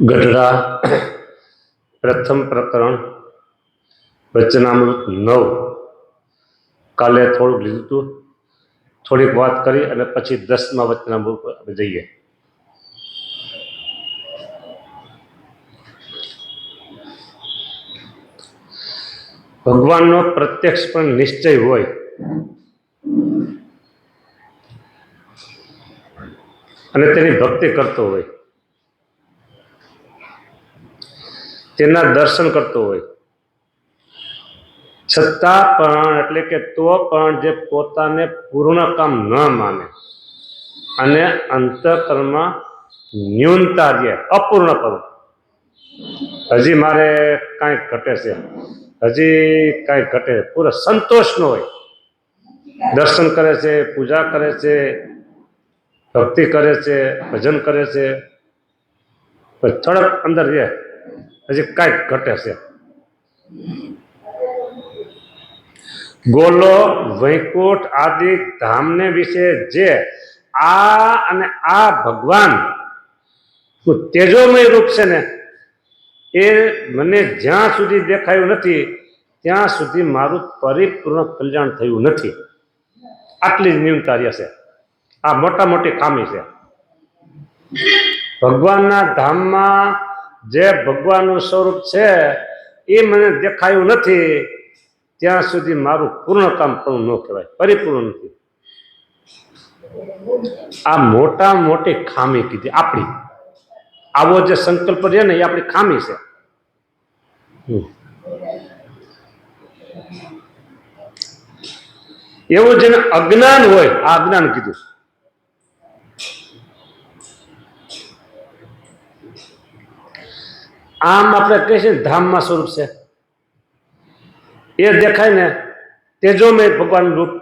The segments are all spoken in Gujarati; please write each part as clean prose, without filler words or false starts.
ગઢડા પ્રથમ પ્રકરણ વચનામૃત 9 કાલે થોડુંક લીધું હતું, થોડીક વાત કરી અને પછી 10મા વચનામૃત આપણે જઈએ. ભગવાનનો પ્રત્યક્ષ પણ નિશ્ચય હોય અને તેની ભક્તિ કરતો હોય, તેના દર્શન કરતો હોય, છતાં પણ એટલે કે તો પણ જે પોતાને પૂર્ણ કામ ન માને અને અંતઃકરણમાં ન્યૂનતા રહે, અપૂર્ણ કરું, હજી મારે કાંઈક ઘટે છે, હજી કાંઈક ઘટે, પૂરો સંતોષ ન હોય, દર્શન કરે છે, પૂજા કરે છે, ભક્તિ કરે છે, ભજન કરે છે, થોડોક અંદર રહે, હજી કાંઈક ઘટે છે. ગોલો વૈકુંઠ આદિ ધામને વિશે જે આ અને આ ભગવાન તેજોમય રૂપ છે ને, એ મને જ્યાં સુધી દેખાયું નથી ત્યાં સુધી મારું પરિપૂર્ણ કલ્યાણ થયું નથી. આટલી જ ન્યૂનતા રહેશે. આ મોટા મોટી ખામી છે. ભગવાનના ધામમાં જે ભગવાનનું સ્વરૂપ છે એ મને દેખાયું નથી ત્યાં સુધી મારું પૂર્ણ કામ પણ ન કહેવાય, પરિપૂર્ણ નથી. આ મોટા મોટી ખામી કીધી આપણી. આવો જે સંકલ્પ છે ને એ આપણી ખામી છે. એવું જેને અજ્ઞાન હોય, આ અજ્ઞાન કીધું. આમ આપણે કહીએ છીએ ધામમાં સ્વરૂપ છે, એ દેખાય ને તેજોમય ભગવાન રૂપ,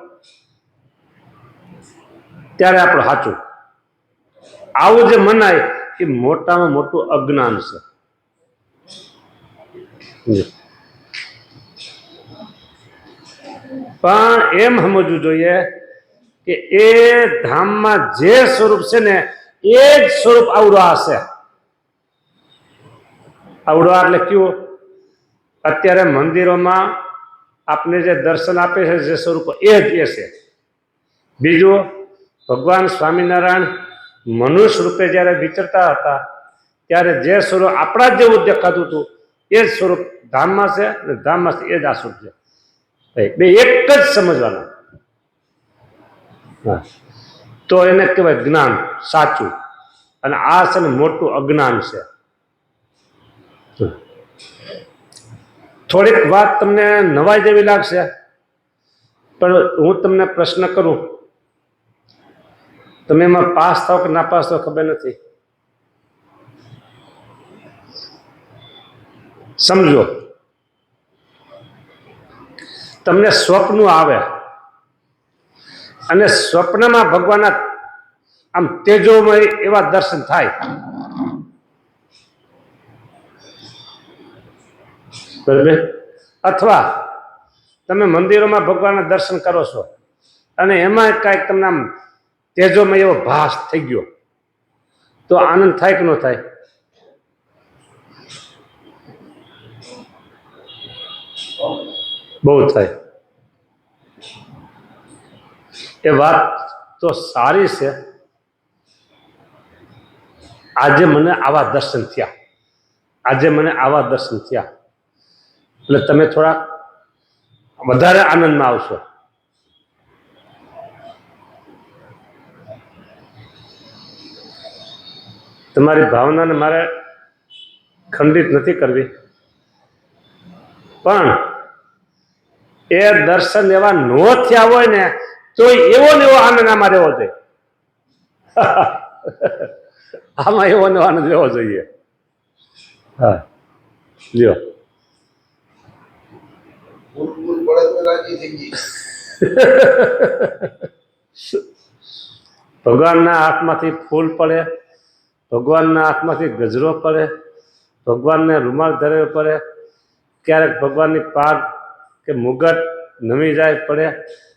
ત્યારે આપણું સાચું. આવું જે મનાય એ મોટામાં મોટું અજ્ઞાન છે. પણ એમ સમજવું જોઈએ કે એ ધામમાં જે સ્વરૂપ છે ને એ જ સ્વરૂપ આવડવા હશે. આવડવા એટલે કયું? અત્યારે મંદિરોમાં આપને જે દર્શન આપે છે જે સ્વરૂપ એ જ એ છે. બીજું, ભગવાન સ્વામિનારાયણ મનુષ્ય રૂપે જ્યારે વિચરતા હતા ત્યારે જે સ્વરૂપ આપણા જેવું દેખાતું હતું એ જ સ્વરૂપ ધામમાં છે અને ધામમાં એ જ આ સ્વરૂપ છે. બે એક જ સમજવાના. તો એને કહેવાય જ્ઞાન સાચું, અને આ છે ને મોટું અજ્ઞાન છે. થોડીક વાત તમને નવાઈ જેવી લાગશે, પણ હું તમને પ્રશ્ન કરું, તમે એમાં પાસ થાવ કે ના પાસ થાવ ખબર નથી. સમજો, તમને સ્વપ્ન આવે અને સ્વપ્નમાં ભગવાનના આમ તેજોમય એવા દર્શન થાય, બરાબર? અથવા તમે મંદિરોમાં ભગવાનના દર્શન કરો છો અને એમાં કાંઈક તમને આમ તેજોમય એવો ભાસ થઈ ગયો, તો આનંદ થાય કે ન થાય? બહુ થાય. એ વાત તો સારી છે. આજે મને આવા દર્શન થયા, આજે મને આવા દર્શન થયા, એટલે તમે થોડા વધારે આનંદમાં આવશો. તમારી ભાવનાને મારે ખંડિત નથી કરવી, પણ એ દર્શન એવા ન થયા હોય ને તો એવો ને એવો આનંદ આમાં રહેવો જોઈએ. આમાં એવો ને આનંદ રહેવો જોઈએ. હા, લ્યો. ભગવાનના હાથમાંથી ફૂલ પડે, ભગવાનના હાથમાંથી ગજરો પડે, ભગવાનને રૂમાલ ધરેલો પડે, ક્યારેક ભગવાનની પાગ કે મુગટ નમી જાય પડે,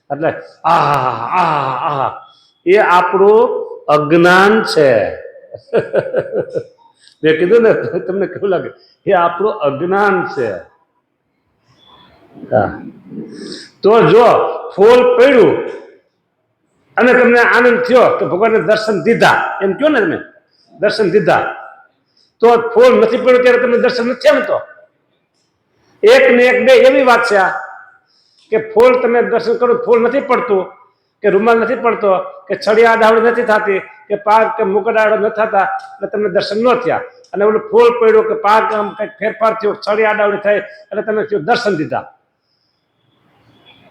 એટલે એ આપણું અજ્ઞાન છે. મેં કીધું ને તમને કેવું લાગે એ આપણું અજ્ઞાન છે. હા, તો જો ફૂલ પડ્યું અને તમને આનંદ થયો કે ભગવાનને દર્શન દીધા એમ કહો ને, તમે દર્શન દીધા, તો ફૂલ નથી પડ્યું ત્યારે તમને દર્શન નથી એમ. તો એક ને એક બે એવી વાત છે આ કે ફૂલ તમે દર્શન કરો, ફૂલ નથી પડતું કે રૂમાલ નથી પડતો કે છડી આડાવડી નથી થતી કે પાક કે મુકટ આડો નથી થતા એટલે તમને દર્શન ન થયા. અને ઓલું ફૂલ પડ્યું કે પાક કંઈક ફેરફાર થયો, છડી આડાવડી થઈ એટલે તમે દર્શન દીધા.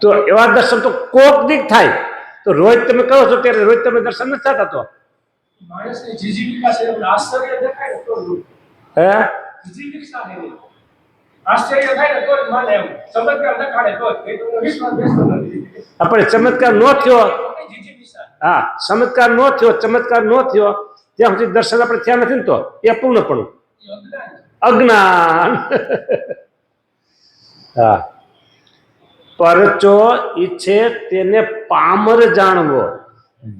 તો એવા દર્શન તો કોક દીક થાય. તો રોજ તમે કરો છો ત્યારે રોજ તમે દર્શન નથી થતા. તો માણસની જીજીવિકા છે એનું આશ્ચર્ય દેખાય તો હે જીજીવિકા છે આશ્ચર્ય થાય ને તો જ માને એમ ચમત્કાર દેખાડે તો જ એ તો વિશ્વાસ બેસતો નથી. આપણે ચમત્કાર ન થયો, હા ચમત્કાર ન થયો, ચમત્કાર ન થયો ત્યાં સુધી દર્શન આપણે થયા નથી ને તો એ અપૂર્ણપણું, અજ્ઞાન. હા, પરચો ઈચ્છે તેને પામર જાણવો,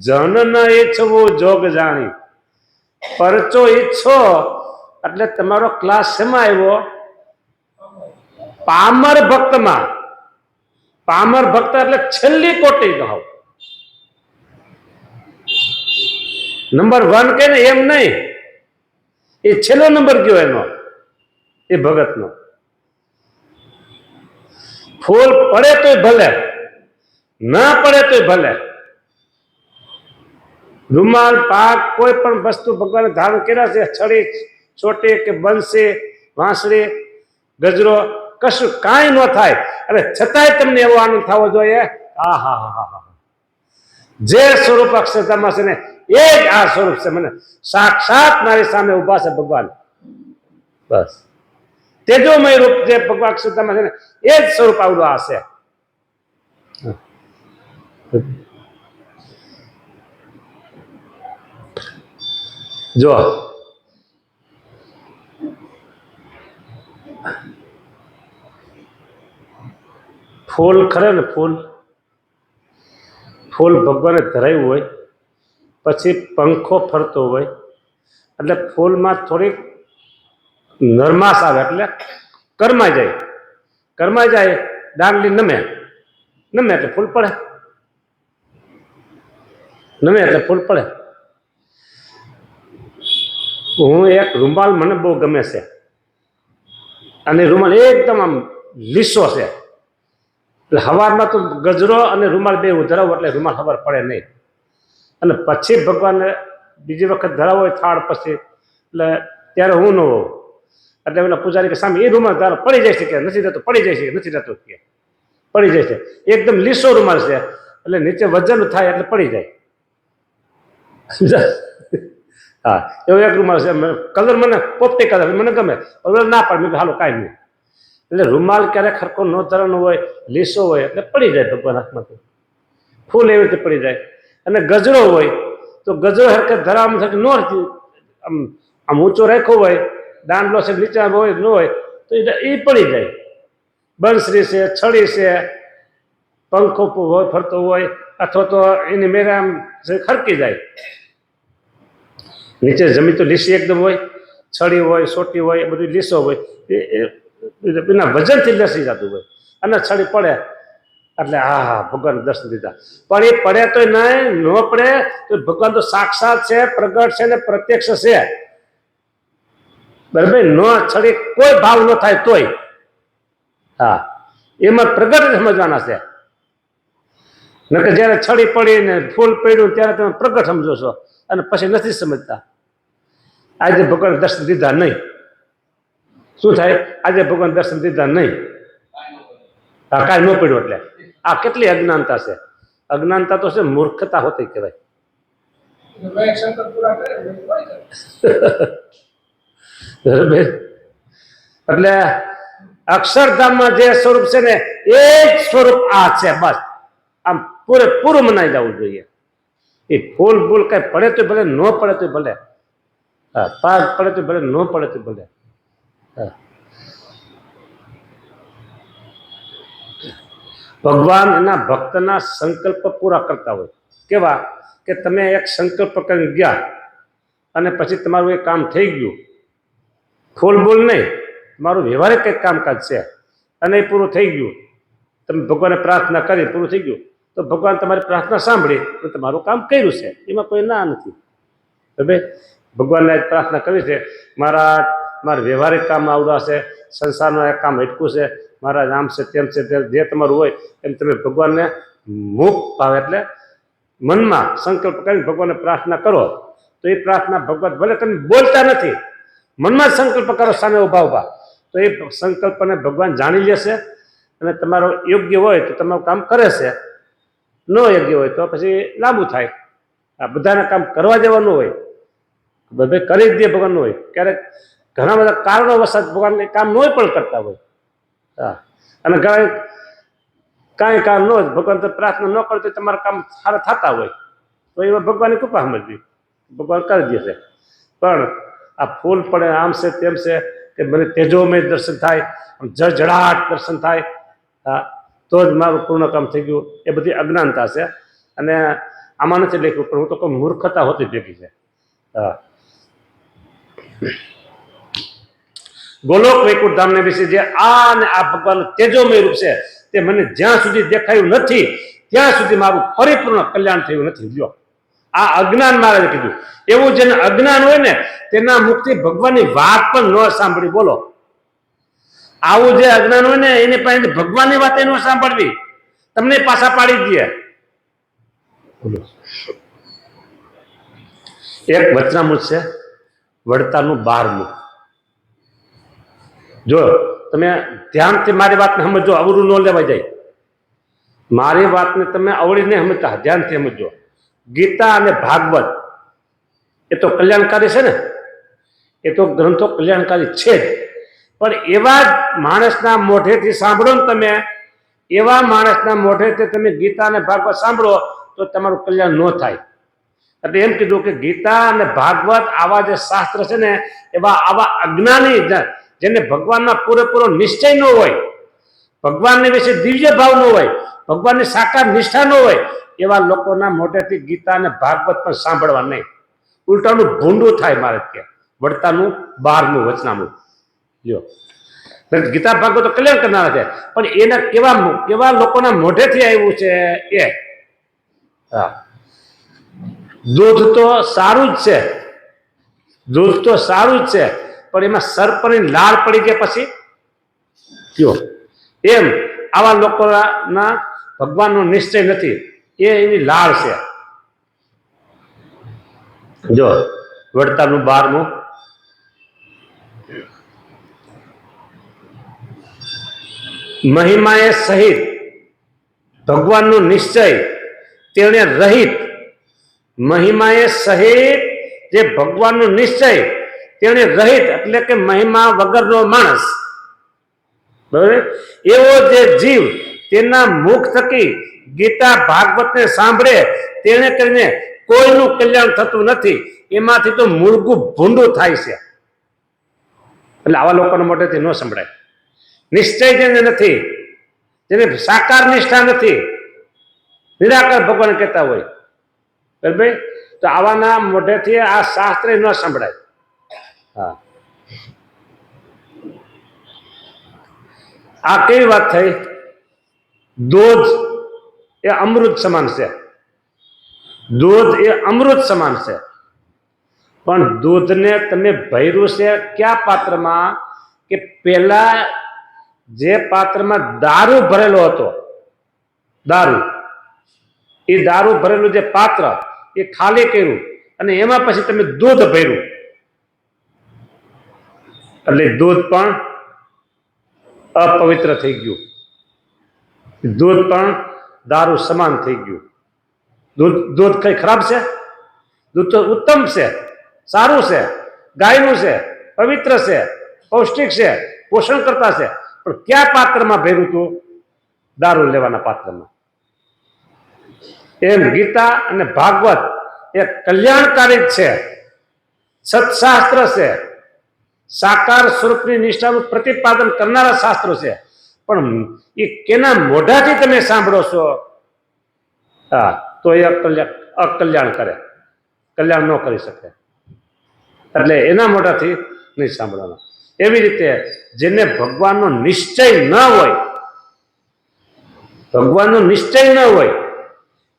જન ન ઈચ્છવું જોગ જાણી. પરચો ઈચ્છો એટલે તમારો ક્લાસ શેમાં આવ્યો? પામર ભક્તમાં. પામર ભક્ત એટલે છેલ્લી કોટી કહો, નંબર 1 કે ને એમ નહીં, એ છેલ્લો નંબર કયો એનો, એ ભગતનો. ફૂલ પડે તોય ભલે, ના પડે તોય ભલે, રૂમાલ પાક કોઈ પણ વસ્તુ ભગવાને ધારણ કર્યા છે, છડી ચોટી કે બંસી વાંસળી ગજરો કશું કાંઈ ન થાય, અને છતાંય તમને એવો આનંદ થવો જોઈએ. હા હા હા હા હા, જે સ્વરૂપ અક્ષરધામમાં છે ને એ જ આ સ્વરૂપ છે. મને સાક્ષાત મારી સામે ઉભા છે ભગવાન, બસ તેજોમય રૂપ જે ભગવાન અક્ષરધામમાં છે ને એ જ સ્વરૂપ આવડું આ છે. જો ફૂલ ખરે ને, ફૂલ ફૂલ ભગવાને ધરાયું હોય પછી પંખો ફરતો હોય એટલે ફૂલમાં થોડીક નરમાશ આવે એટલે કરમાઈ જાય. કરમાઈ જાય, દાંડલી નમે, નમે એટલે ફૂલ પડે, નમે એટલે ફૂલ પડે. હું એક રૂમાલ મને બહુ ગમે છે, અને રૂમાલ એકદમ આમ લીસો છે. એટલે હવારમાં તો ગજરો અને રૂમાલ બે ધરાવો એટલે રૂમાલ ખબર પડે નહીં. અને પછી ભગવાનને બીજી વખત ધરાવો હોય થાળ પછી, એટલે ત્યારે હું ન હોઉં એટલે પેલા પૂજારી કે સામે એ રૂમાલ તારો પડી જાય છે કે નથી થતો, પડી જાય છે કે નથી થતો કે પડી જાય છે. એકદમ લીસો રૂમાલ છે એટલે નીચે વજન થાય એટલે પડી જાય. હા, એવો એક રૂમાલ છે. કલર મને પોપટી કલર મને ગમે, ના પડે મેં હાલો કાંઈ નહીં. એટલે રૂમાલ ક્યારેક ખરખો ન ધરવાનો હોય, લીસો હોય એટલે પડી જાય ભગવાન હાથમાંથી. ફૂલ એવી રીતે પડી જાય. અને ગજરો હોય તો ગજરો હરકત ધરાવવામાં થતી ન હતી, આમ ઊંચો રાખ્યો હોય, દાંડલો છે નીચે હોય ન હોય તો એ પડી જાય. બંસરી છે, છડી છે, પંખો હોય ફરતો હોય અથવા તો એની મેરા આમ ખરકી જાય. નીચે જમીન તો લીસી એકદમ હોય, છડી હોય, સોટી હોય, એ બધું લીસો હોય, એના વજનથી લસી જતું હોય. અને છડી પડે એટલે હા હા ભગવાન દર્શન દીધા. પણ એ પડે તો નહીં, ન પડે તો ભગવાન તો સાક્ષાત છે, પ્રગટ છે ને પ્રત્યક્ષ છે. બરાબર, ન છડી કોઈ ભાવ ન થાય તોય, હા એમાં પ્રગટ સમજવાના છે. નકર જયારે છડી પડી ને ફૂલ પડ્યું ત્યારે તમે પ્રગટ સમજો છો અને પછી નથી સમજતા. આજે ભગવાન દર્શન દીધા નહીં, શું થાય? આજે ભગવાન દર્શન દીધા નહીં, હા કાંઈ ન પડ્યું એટલે આ કેટલી અજ્ઞાનતા છે. અજ્ઞાનતા તો છે મૂર્ખતા હોતી કહેવાય. એટલે અક્ષરધામમાં જે સ્વરૂપ છે ને એ જ સ્વરૂપ આ છે. બસ આમ પૂરેપૂરું મનાઈ જવું જોઈએ. એ ફૂલ ફૂલ કઈ પડે તો ભલે, ન પડે તો ભલે, હા પાક પડે તો ભલે, ન પડે તો ભલે. ભગવાન એના ભક્તના સંકલ્પ પૂરા કરતા હોય. કેવા કે તમે એક સંકલ્પ કરીને ગયા અને પછી તમારું એ કામ થઈ ગયું, ફૂલ બોલ નહીં, મારું વ્યવહારિક કંઈક કામકાજ છે અને એ પૂરું થઈ ગયું, તમે ભગવાનને પ્રાર્થના કરી પૂરું થઈ ગયું, તો ભગવાન તમારી પ્રાર્થના સાંભળી તો તમારું કામ કર્યું છે, એમાં કોઈ ના નથી. હવે ભગવાનને આજ પ્રાર્થના કરી છે, મારા વ્યવહારિક કામ આવડા છે, સંસારનું એક કામ હટકું છે, મારા આમ છે તેમ છે, જે તમારું હોય એમ તમે ભગવાનને મુખ ભાવે એટલે મનમાં સંકલ્પ કરીને ભગવાનને પ્રાર્થના કરો, તો એ પ્રાર્થના ભગવાન ભલે તમે બોલતા નથી, મનમાં સંકલ્પ કરો સામે ઉભા તો એ સંકલ્પને ભગવાન જાણી લેશે અને તમારો યોગ્ય હોય તો તમારું કામ કરે છે, ન યોગ્ય હોય તો પછી લાંબુ થાય. આ બધાના કામ કરવા જેવાનું હોય, બધે કરી જ દે ભગવાનનું હોય. ક્યારેક ઘણા બધા કારણોવશ ભગવાન કામ ન પણ કરતા હોય. હા, અને કાંઈ કામ ન હોય ભગવાન તો પ્રાર્થના ન કરે તો તમારા કામ સારા થતા હોય, તો એમાં ભગવાનની કૃપા સમજવી, ભગવાન કરી દેશે. પણ આ ફૂલ પડે આમ છે તેમ છે કે મને તેજોમય દર્શન થાય, જળજળાટ દર્શન થાય, હા તો જ મારું પૂર્ણ કામ થઈ ગયું, એ બધી અજ્ઞાનતા છે. અને આમાં નથી લખ્યું પણ હું તો કોઈ મૂર્ખતા હોતી ભેગી છે. હા, ગોલોક વૈકુંઠ ધામને વિશે જે આ અને આ ભગવાનનું તેજોમય રૂપ છે તે મને જ્યાં સુધી દેખાયું નથી ત્યાં સુધી મારું પરિપૂર્ણ કલ્યાણ થયું નથી. લ્યો, આ અજ્ઞાન મહારાજે કીધું. એવું જેને અજ્ઞાન હોય ને તેના મુખથી ભગવાનની વાત પણ ન સાંભળી. બોલો, આવું જે અજ્ઞાન હોય ને એની પાસે ભગવાનની વાત ન સાંભળવી, તમને પાછા પાડી દે. એક વચનામૃત છે, વડતાલનું 12મું. જો તમે ધ્યાનથી મારી વાતને સમજો, અવળું ન લેવા જાય. મારી વાતને તમે અવળી નહીં સમજતા, ધ્યાનથી સમજો. ગીતા અને ભાગવત એ તો કલ્યાણકારી છે ને, એ તો ગ્રંથો કલ્યાણકારી છે જ. પણ એવા જ માણસના મોઢેથી સાંભળો ને તમે, એવા માણસના મોઢેથી તમે ગીતા અને ભાગવત સાંભળો તો તમારું કલ્યાણ ન થાય. એટલે એમ કીધું કે ગીતા અને ભાગવત આવા જે શાસ્ત્ર છે ને, એવા આવા અજ્ઞાની જેને ભગવાનના પૂરેપૂરો નિશ્ચય ન હોય, ભગવાનને વિશે દિવ્ય ભાવ ન હોય, ભગવાનની સાકાર નિષ્ઠા ન હોય, એવા લોકોના મોઢેથી ગીતા અને ભાગવત પણ સાંભળવા નહીં. ઉલટાનું ભૂંડું થાય. મારે ત્યાં વડતાનું 12મું વચનામૃત લ્યો. ગીતા ભાગવત તો કલ્યાણ કરનારા છે, પણ એના કેવા લોકોના મોઢેથી આવ્યું છે એ. હા, દૂધ તો સારું જ છે, દૂધ તો સારું જ છે, પણ એમાં સરપની લાળ પડી ગયા પછી કયો એમ આવા લોકોના ભગવાનનો નિશ્ચય નથી, એ એની લાળ છે. જો વડતાલનું 12મું, મહિમાએ સહિત ભગવાનનો નિશ્ચય તેણે રહિત, મહિમાએ સહિત જે ભગવાનનો નિશ્ચય તેણે રહિત એટલે કે મહિમા વગરનો માણસ, બરાબર, એવો જે જીવ તેના મુખ થકી ગીતા ભાગવતને સાંભળે તેને કરીને કોઈનું કલ્યાણ થતું નથી. એમાંથી તો મૂળગું ભૂંડું થાય છે. એટલે આવા લોકોના મોઢેથી ન સંભળાય. નિશ્ચય જેને નથી, જેને સાકાર નિષ્ઠા નથી, નિરાકાર ભગવાન કહેતા હોય, બરાબર, તો આવાના મોઢેથી આ શાસ્ત્ર ન સંભળાય. હા, આ કેવી વાત થઈ? દૂધ એ અમૃત સમાન છે, દૂધ એ અમૃત સમાન છે. પણ દૂધને તમે ભર્યું છે કયા પાત્રમાં? કે પેલા જે પાત્રમાં દારૂ ભરેલો હતો, દારૂ, એ દારૂ ભરેલું જે પાત્ર એ ખાલી કર્યું અને એમાં પછી તમે દૂધ ભર્યું, એટલે દૂધ પણ અપવિત્ર થઈ ગયું, દૂધ પણ દારૂ સમાન થઈ ગયું. દૂધ કઈ ખરાબ છે? દૂધ તો ઉત્તમ છે, સારું છે, ગાયનું છે, પવિત્ર છે, પૌષ્ટિક છે, પોષણ કરતા છે. પણ કયા પાત્રમાં ભર્યું હતું? દારૂ લેવાના પાત્રમાં. એમ ગીતા અને ભાગવત એ કલ્યાણકારી છે, સત્શાસ્ત્ર છે, સાકાર સ્વરૂપની નિષ્ઠાનું પ્રતિપાદન કરનારા શાસ્ત્રો છે. પણ એ કેના મોઢાથી તમે સાંભળો છો? હા, તો એ અકલ્યાણ કરે, કલ્યાણ ન કરી શકે. એટલે એના મોઢાથી નહીં સાંભળવાના. એવી રીતે જેને ભગવાનનો નિશ્ચય ન હોય, ભગવાનનો નિશ્ચય ન હોય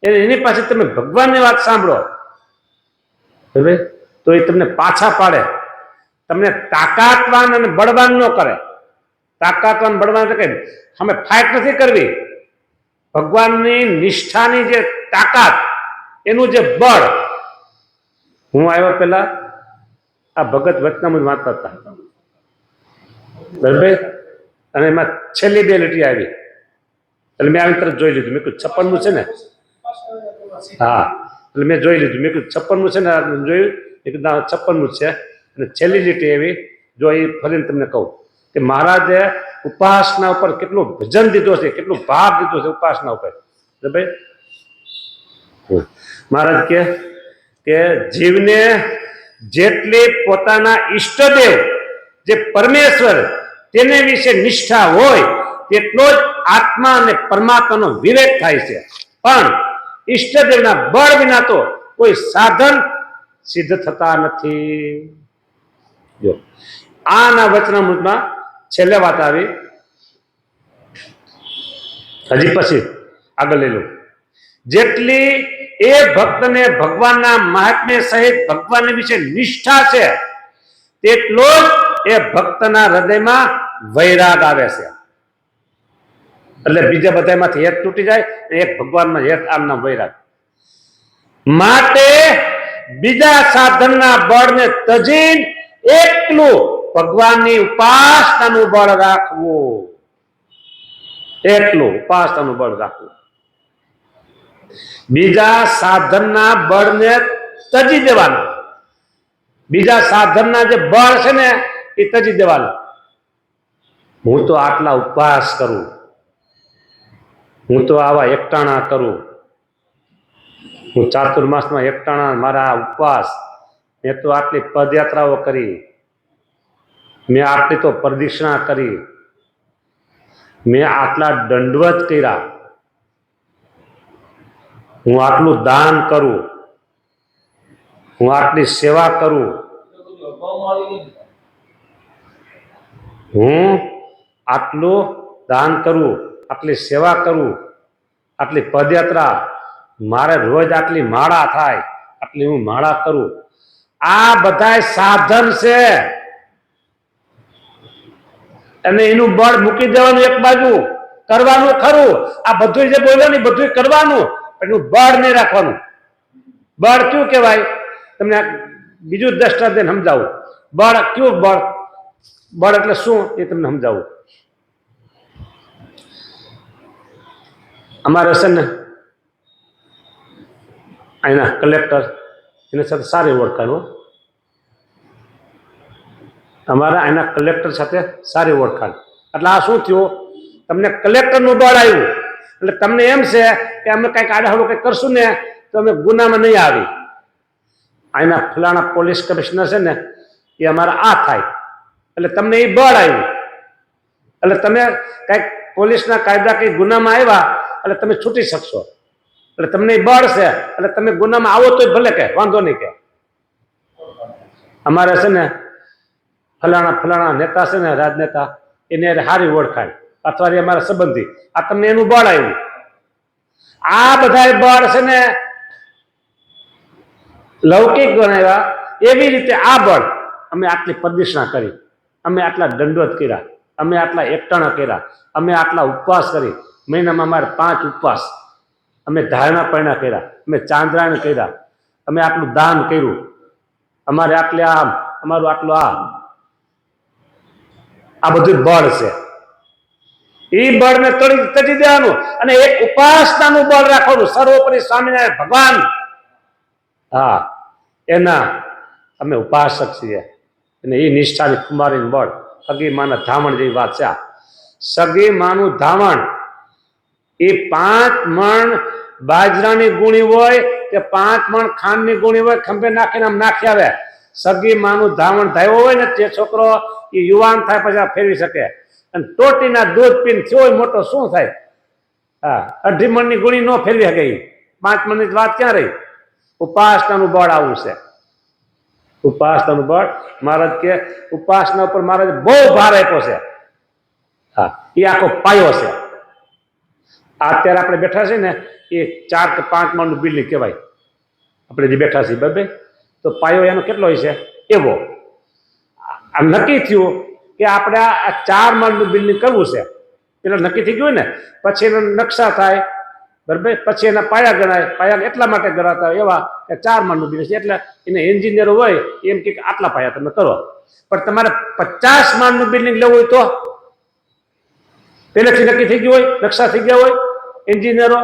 એની પાસે તમે ભગવાનની વાત સાંભળો બરાબર, તો એ તમને પાછા પાડે, તમને તાકાતવાન અને બળવાન ન કરે. તાકાતવાન બળવાન એટલે કે અમે ફાઇટ નથી કરવી, ભગવાનની નિષ્ઠાની જે તાકાત, એનું જે બળ. હું આવ્યા પેલા આ ભગત વચનામૃત વાંચતા હતા બરાબર, અને એમાં છેલ્લી બે લીટી આવી એટલે મેં આવી તરફ જોઈ લીધું. મેં કીધું 56મું છે ને, હા એટલે મેં જોઈ લીધું. મેં કીધું 56મું છે ને, જોયું. મેં કીધું 56મું છે. અને છેલ્લી લીટી એવી, જો એ ફરીને તમને કહું કે મહારાજે ઉપાસના ઉપર કેટલું ભજન દીધો છે, કેટલું ભાર દીધો છે ઉપાસના ઉપર. બરાબર, મહારાજ કે જીવને જેટલી પોતાના ઈષ્ટદેવ જે પરમેશ્વર તેને વિશે નિષ્ઠા હોય તેટલો જ આત્મા અને પરમાત્માનો વિવેક થાય છે. પણ ઈષ્ટદેવના બળ વિના તો કોઈ સાધન સિદ્ધ થતા નથી. જો આના વચનામૃતમાં છેલ્લે વાત આવી, હજી પછી આગળ લઈ લો. જેટલી એ ભક્તને ભગવાનના મહાત્મ્ય સહિત ભગવાન વિશે નિષ્ઠા છે તેટલો જ એ ભક્તના હૃદયમાં વૈરાગ આવે છે. એટલે બીજા બધામાંથી હેત તૂટી જાય, એક ભગવાનમાં હેત આમના વૈરાગ. માટે બીજા સાધનના બળને તજીને એકલું ભગવાનની ઉપાસનાનું બળ રાખવું, એકલું ઉપાસનાનું બળ રાખવું. બીજા સાધનના બળને તજી દેવાનું, બીજા સાધનના જે બળ છે ને એ તજી દેવાનું. હું તો આટલા ઉપવાસ કરું, હું તો આવા એકટાણા કરું, હું ચાતુર્માસમાં એકટાણા મારા ઉપવાસ, મેં તો આટલી પદયાત્રાઓ કરી, મેં આટલી તો પ્રદક્ષિણા કરી, મેં આટલા દંડવત કર્યા, હું આટલું દાન કરું, હું આટલી સેવા કરું, હું આટલું દાન કરું, આટલી સેવા કરું, આટલી પદયાત્રા, મારે રોજ આટલી માળા થાય, આટલી હું માળા કરું. આ બધા સાધન છે અને એનું બળ મૂકી દેવાનું એક બાજુ, કરવાનું ખરું. આ બધું જે બોલ્યો ને બધું કરવાનું, એનું બળ નહીં રાખવાનું. બળ કયું કહેવાય તમને બીજું દ્રષ્ટાંત સમજાવું. બળ કયું બળ, બળ એટલે શું એ તમને સમજાવું. અમારે છે ને અહીંના કલેક્ટર, એની સાથે સારી ઓળખાણ, અમારા અહીંના કલેક્ટર સાથે સારી ઓળખાણ. એટલે આ શું થયું, તમને કલેક્ટરનું બળ આવ્યું એટલે તમને એમ છે કે અમે કંઈક આડાહડું કંઈક કરશું ને તો અમે ગુનામાં નહીં આવી. અહીંના ફલાણા પોલીસ કમિશનર છે ને એ અમારા આ થાય એટલે તમને એ બળ આવ્યું, એટલે તમે કંઈક પોલીસના કાયદા કંઈક ગુનામાં આવ્યા એટલે તમે છૂટી શકશો, એટલે તમને એ બળ છે એટલે તમે ગુનામાં આવો તો ભલે કે વાંધો નહીં. કે અમારે છે ને ફલાણા નેતા છે ને રાજનેતા, એને સારી ઓળખાય અથવા એ અમારા સંબંધી, આ તમને એનું બળ આવ્યું. આ બધા બળ છે ને લૌકિક બનાવ્યા. એવી રીતે આ બળ, અમે આટલી પ્રદક્ષિણા કરી, અમે આટલા દંડવત કર્યા, અમે આટલા એકટાણા કર્યા, અમે આટલા ઉપવાસ કરી, મહિનામાં અમારે 5 ઉપવાસ, અમે ધારણા પૈણા કર્યા, અમે ચાંદ્રાયણ કર્યા, અમે આટલું દાન કર્યું, અમારે આટલે આમ, અમારું આટલું આ બધું બળ છે. એ બળને તજી દેવાનું અને એક ઉપાસનાનું બળ રાખવાનું. સર્વોપરી સ્વામિનારાયણ ભગવાન, હા એના અમે ઉપાસક છીએ. અને એ નિષ્ઠાની કુમારીનું બળ, સગી માના ધામણ જેવી વાત છે. સગી માનું ધામણ એ 5 મણ બાજરાની ગુણી હોય કે 5 મણ ખાંડની ગુણી હોય, ખંભે નાખીને આમ નાખી આવે. સગી માનું ધામણ ધાયો હોય ને તે છોકરો એ યુવાન થાય પછી આ ફેરવી શકે. અને ટોટીના દૂધ પીને થયો મોટો શું થાય? હા, 2.5 મણની ગુણી ન ફેરવી શકે. 5 મણની વાત ક્યાં રહી? ઉપાસનાનું બળ આવું છે. ઉપાસનાનું બળ મહારાજ કે ઉપાસના ઉપર મહારાજ બહુ ભાર આપ્યો છે. હા, એ આખો પાયો છે. અત્યારે આપણે બેઠા છે ને એ 4 કે 5 માળનું બિલ્ડિંગ કહેવાય. આપણે જે બેઠા છીએ બરાબર, તો પાયો એનો કેટલો હોય છે એવો. આ નક્કી થયું કે આપણે આ 4 માળનું બિલ્ડિંગ કરવું છે, પેલા નક્કી થઈ ગયું ને, પછી એના નકશા થાય બરાબર, પછી એના પાયા ગણાય. પાયા એટલા માટે ગણાતા હોય એવા કે 4 માળનું બિલ્ડિંગ છે, એટલે એને એન્જિનિયરો હોય એમ કે આટલા પાયા તમે કરો. પણ તમારે 50 માળનું બિલ્ડિંગ લેવું હોય તો પહેલેથી નક્કી થઈ ગયું હોય, નકશા થઈ ગયા હોય એન્જિનિયરો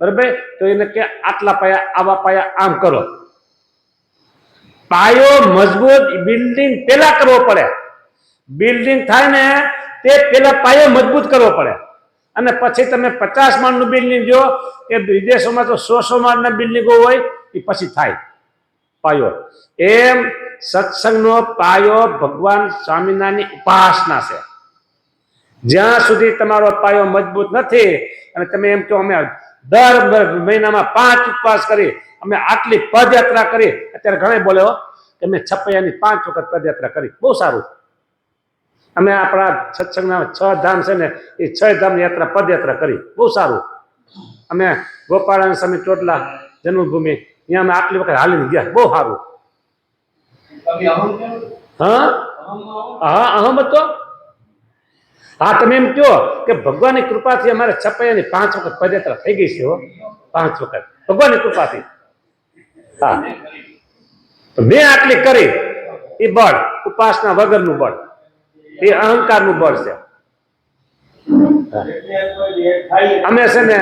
બરાબર, તો એને કે આટલા પાયા, આવા પાયા આમ કરો. પાયો મજબૂત બિલ્ડિંગ પેલા કરવો પડે. બિલ્ડિંગ થાય ને તે પેલા પાયો મજબૂત કરવો પડે, અને પછી તમે 50 માળનું બિલ્ડિંગ જો કે વિદેશોમાં તો 100 માળના બિલ્ડિંગો હોય એ પછી થાય પાયો. એમ સત્સંગનો પાયો ભગવાન સ્વામિનારાયણની ઉપાસના છે. જ્યાં સુધી તમારો પાયો મજબૂત નથી અને તમે એમ કહો અમે દર મહિનામાં 5 ઉપવાસ કરી, અમે આટલી પદયાત્રા કરી. અત્યારે ઘણા બોલે કે અમે છપૈયાની 5 વખત પદયાત્રા કરી, બહુ સારું. અમે આપણા સત્સંગના 6 ધામ છે ને એ 6 ધામની યાત્રા પદયાત્રા કરી, બહુ સારું. અમે ગોપાળાનંદ સ્વામી ચોટલા જન્મભૂમિ ત્યાં અમે આટલી વખત હાલીને ગયા, બહુ સારું. હા હા, અહમ હતો. હા, તમે એમ કહો કે ભગવાનની કૃપાથી અમારે છપૈયાની 5 વખત પદયાત્રા થઈ ગઈ છે. 5 વખત ભગવાનની કૃપાથી. હા, મેં આટલી કરી એ બળ ઉપાસના વગરનું બળ, એ અહંકારનું બળ છે. અમે છે ને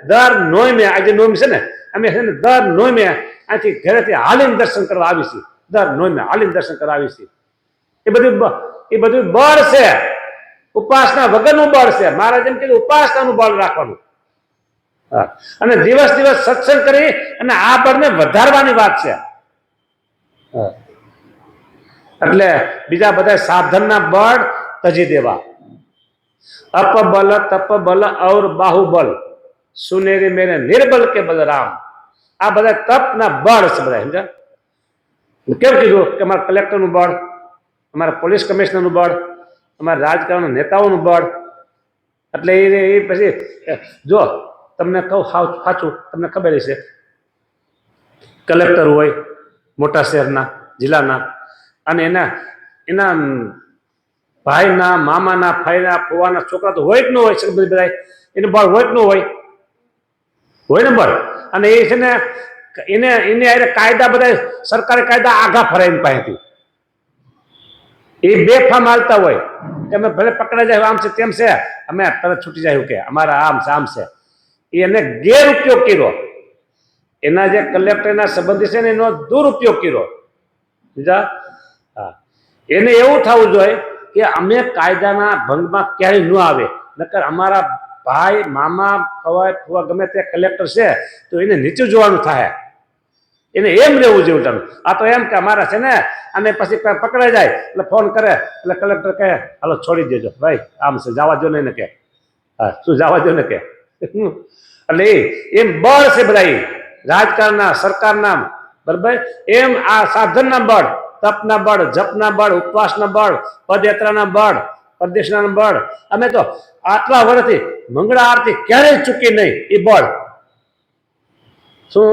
દર નોમે, આજે નોમ છે ને, અમે છે ને દર નોમે અહીંથી ઘરેથી હાલીને દર્શન કરવા આવીશું. દર નોમે હાલીને દર્શન કરવા આવીશું. એ બધું બળ છે, ઉપાસના વગરનું બળ છે. મહારાજ એમ કીધું ઉપાસનાનું બળ રાખવાનું. હા, અને દિવસ સત્સંગ કરી અને આ બળને વધારવાની વાત છે. એટલે બીજા બધા સાધનના બળ તજી દેવા. અપબલ તપબલ और બાહુબલ સુનેરી મેરે નિર્બલ કે બલરામ. આ બધા તપના બળ છે બધા. સમજા કેમ કીધું કે અમારા કલેક્ટરનું બળ, અમારા પોલીસ કમિશનરનું બળ, અમારા રાજકારણના નેતાઓનું બળ. એટલે એ પછી જો તમને કહું સાચું, તમને ખબર હશે, કલેક્ટર હોય મોટા શહેરના જિલ્લાના, અને એના ભાઈના, મામાના, ફાઈના, ફોવાના છોકરા તો હોય જ ન હોય. બધા એને બળ હોય જ ન હોય ને બળ. અને એ છે ને એને કાયદા બધા સરકારી કાયદા આઘા ફરે એની પાસેથી. એ બેફામ હાલતા હોય કે અમે ભલે પકડાઈ જાય આમ છે તેમ છે, અમે તરત છૂટી જાય કે અમારા આમ છે. એને ગેરઉપયોગ કર્યો. એના જે કલેક્ટરના સંબંધી છે ને એનો દુરુપયોગ કર્યો. બીજા હા, એને એવું થવું જોઈએ કે અમે કાયદાના ભંગમાં ક્યારેય ન આવે. નકર અમારા ભાઈ, મામા, ફવા ગમે તે કલેક્ટર છે તો એને નીચું જોવાનું થાય. એને એમ રહેવું જેવું તમે. આ તો એમ કે અમારા છે ને, અને પછી પકડાઈ જાય એટલે ફોન કરે એટલે કલેક્ટર કહે હાલો છોડી દેજો ભાઈ, આમ છે જવા દો ને કે. હા, શું જવા દો ને કે. એટલે એમ બળ છે બધા રાજકારણના, સરકારના બરાબર. એમ આ સાધનના બળ, તપના બળ, જપના બળ, ઉપવાસના બળ, પદયાત્રાના બળ, પ્રદેશના બળ. અમે તો આટલા વર્ષથી મંગળા આરતી ક્યારેય ચૂકી નહીં. એ બળ શું,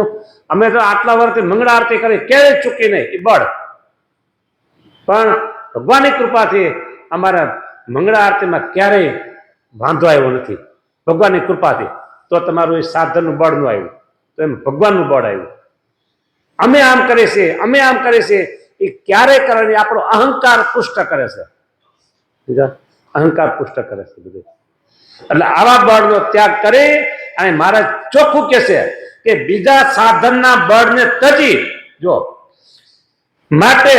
અમે તો આટલા વર્ષથી મંગળા આરતી કરી ક્યારેય ચૂકી નહીં. એ બળ. પણ ભગવાનની કૃપાથી અમારા મંગળા આરતીમાં ક્યારેય વાંધો આવ્યો નથી. ભગવાનની કૃપાથી. તો તમારું એ સાધનનું બળ નું આવ્યું, તો એમ ભગવાનનું બળ આવ્યું. અમે આમ કરે છે, અમે આમ કરે છે, એ ક્યારેય કરે આપણો અહંકાર પુષ્ટ કરે છે. અહંકાર પુષ્ટ કરે છે બધું. એટલે આવા બળનો ત્યાગ કરી અને મહારાજ ચોખ્ખું કે છે કે બીજા સાધનના બળને તજી, જો માટે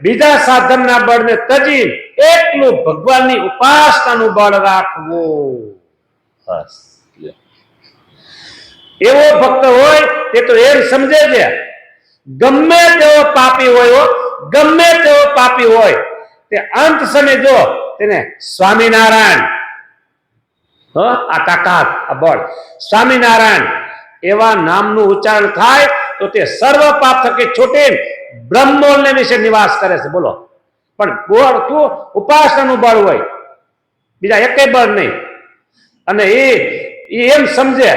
બીજા સાધનના બળને તજી એકલું ભગવાનની ઉપાસનાનું બળ રાખવું. બસ એવો ભક્ત હોય તે તો એમ સમજે છે ગમે તેવો પાપી હોય, ગમે તેવો પાપી હોય, તે અંત સમય જો તેને સ્વામિનારાયણ, આ તાકાત, આ બળ, સ્વામિનારાયણ એવા નામનું ઉચ્ચારણ થાય તો તે સર્વ પાપ થકી છૂટી બ્રહ્મોલ વિશે નિવાસ કરે છે બોલો. પણ બળ શું? ઉપાસનાનું બળ હોય, બીજા એકેય બળ નહીં. અને એ એમ સમજે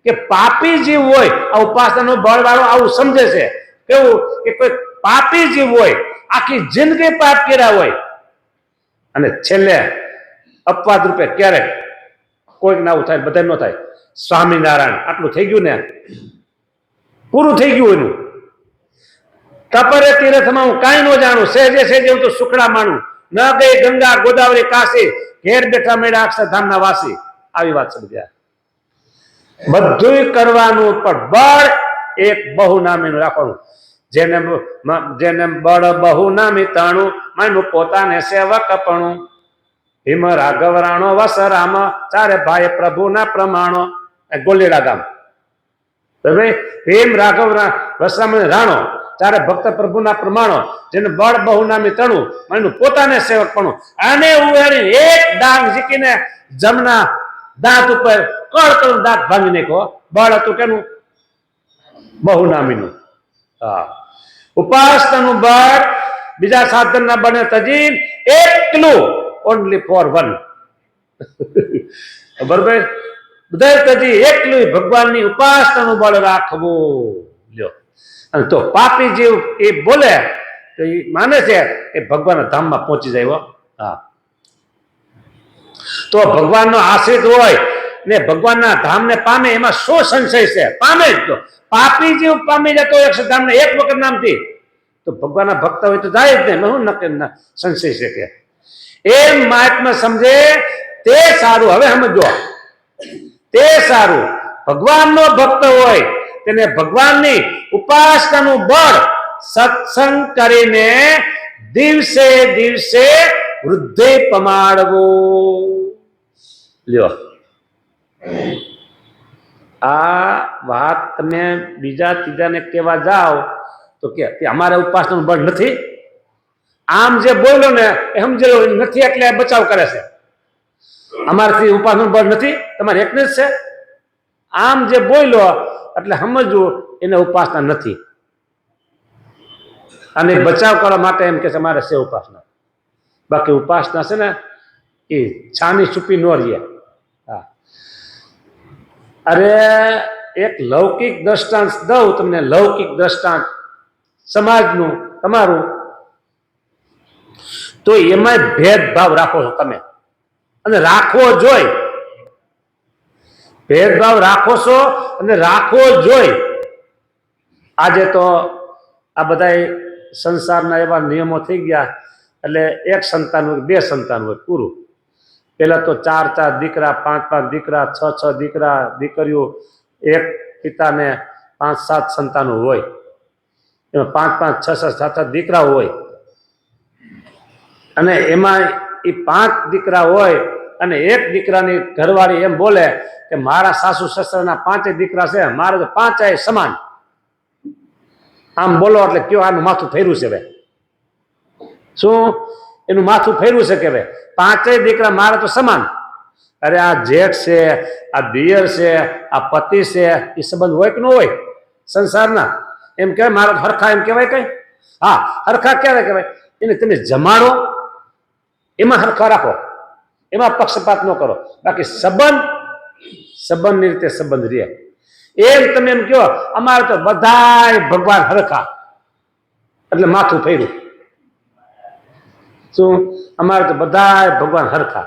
કે પાપી જીવ હોય આ ઉપાસનાનું બળ વાળો આવું સમજે છે. કેવું કે કોઈ પાપી જીવ હોય, આખી જિંદગી પાપ કર્યા હોય, અને છેલ્લે અપવાદ રૂપે ક્યારેક કોઈક ના આવું થાય, બધા ન થાય, સ્વામિનારાયણ આટલું થઈ ગયું ને, પૂરું થઈ ગયું એનું. કપરે તીર્થમાં હું કાંઈ ન જાણું, સહેજે સહેજે હું તો સુખડા માણું, ન ગઈ ગંગા ગોદાવરી કાશી, ઘેર બેઠા મેળા અક્ષરધામના વાસી. આવી વાત સમજ્યા. બધું કરવાનું પણ બળ એક બહુ નામીનું રાખવાનું. જેને બળ બહુ નામી તાણું, માનું પોતાને સેવક પણું. ભીમ રાઘવ રાણો વસ રામ, ચારે ભાઈ પ્રભુના પ્રમાણો. ગોલેડા ગામ ભીમ રાઘવ વસરામ રાણો, ચારે ભક્ત પ્રભુના પ્રમાણો. જેને બળ બહુ નામી તણું, માનું પોતાને સેવક પણું. આને ઉહેરી એક ડાંગ ઝીકીને જમના દાંત ઉપર કળ દાંત ભાંગી નાખ્યો. બળ હતું કેનું? બહુ નામીનું. હા, ઉપાસનાનું બળ બીજા સાધન ના બને તજી એકલું, ઓનલી ફોર વન. બરોબર? બધા તજી એકલું ભગવાનની ઉપાસનાનું બળ રાખવું. લ્યો, અને તો પાપી જીવ એ બોલે તો એ માને છે કે ભગવાનના ધામમાં પહોંચી જાય. હા, તો ભગવાનનો આશ્રિત હોય ને ભગવાનના ધામને પામે, એમાં શું સંશય છે? પામે જ. તો પાપી જીવ પામી જતો અક્ષરધામને એક વખત નામથી, તો ભગવાનના ભક્ત હોય તો જાય જ નહીં. શું નક્કી સંશય છે કે એમ મહાત્મા સમજે તે સારું. હવે સમજો, તે સારું. ભગવાનનો ભક્ત હોય તેને ભગવાનની ઉપાસનાનું બળ સત્સંગ કરીને દિવસે દિવસે વૃદ્ધિ પમાડવું. લ્યો, આ વાત તમે બીજા ત્રીજાને કહેવા જાઓ તો કે અમારે ઉપાસનાનું બળ નથી. આમ જે બોલો ને એ સમજેલો નથી, એટલે બચાવ કરે છે. અમારાથી ઉપાસનાનું બળ નથી, તમારે એકને જ છે. આમ જે બોલો એટલે સમજવું એને ઉપાસના નથી, અને બચાવ કરવા માટે એમ કે છે અમારે છે ઉપાસના. બાકી ઉપાસના છે ને એ છાની છુપી ન રહીએ. હા, અરે એક લૌકિક દ્રષ્ટાંત દઉં તમને, લૌકિક દ્રષ્ટાંત સમાજનું તમારું. તો એમાં ભેદભાવ રાખો છો તમે, અને રાખવો જોઈ. ભેદભાવ રાખો છો અને રાખવો જોઈ. આજે તો આ બધા સંસારના એવા નિયમો થઈ ગયા, એટલે એક સંતાન હોય, બે સંતાન હોય, પૂરું. પેલા તો 4 દીકરા, 5 દીકરા, 6 દીકરા દીકરીઓ, એક પિતાને 5-7 સંતાનો હોય, એમાં 5-5, 6-6, 7 દીકરા હોય. અને એમાં એ 5 દીકરા હોય અને એક દીકરાની ઘરવાળી એમ બોલે કે મારા સાસુ સસરાના 5 દીકરા છે, મારે તો 5 સમાન. આમ બોલો એટલે કયો આનું માથું ફેર્યું છે. હવે શું એનું માથું ફેર્યું છે કે હવે 5 દીકરા મારે તો સમાન. અરે આ જેઠ છે, આ દિયર છે, આ પતિ છે, એ સંબંધ હોય કે ન હોય સંસારના? એમ કહેવાય મારા તો હરખા, એમ કહેવાય કઈ? હા, હરખા ક્યારે કહેવાય? એને તમે જમાડો એમાં હરખા રાખો, એમાં પક્ષપાત ન કરો. બાકી સંબંધની રીતે સંબંધ રહે. એમ તમે એમ કહો અમારે તો બધાય ભગવાન હરખા, એટલે માથું ફેર્યું. શું? અમારે તો બધાય ભગવાન હરખા.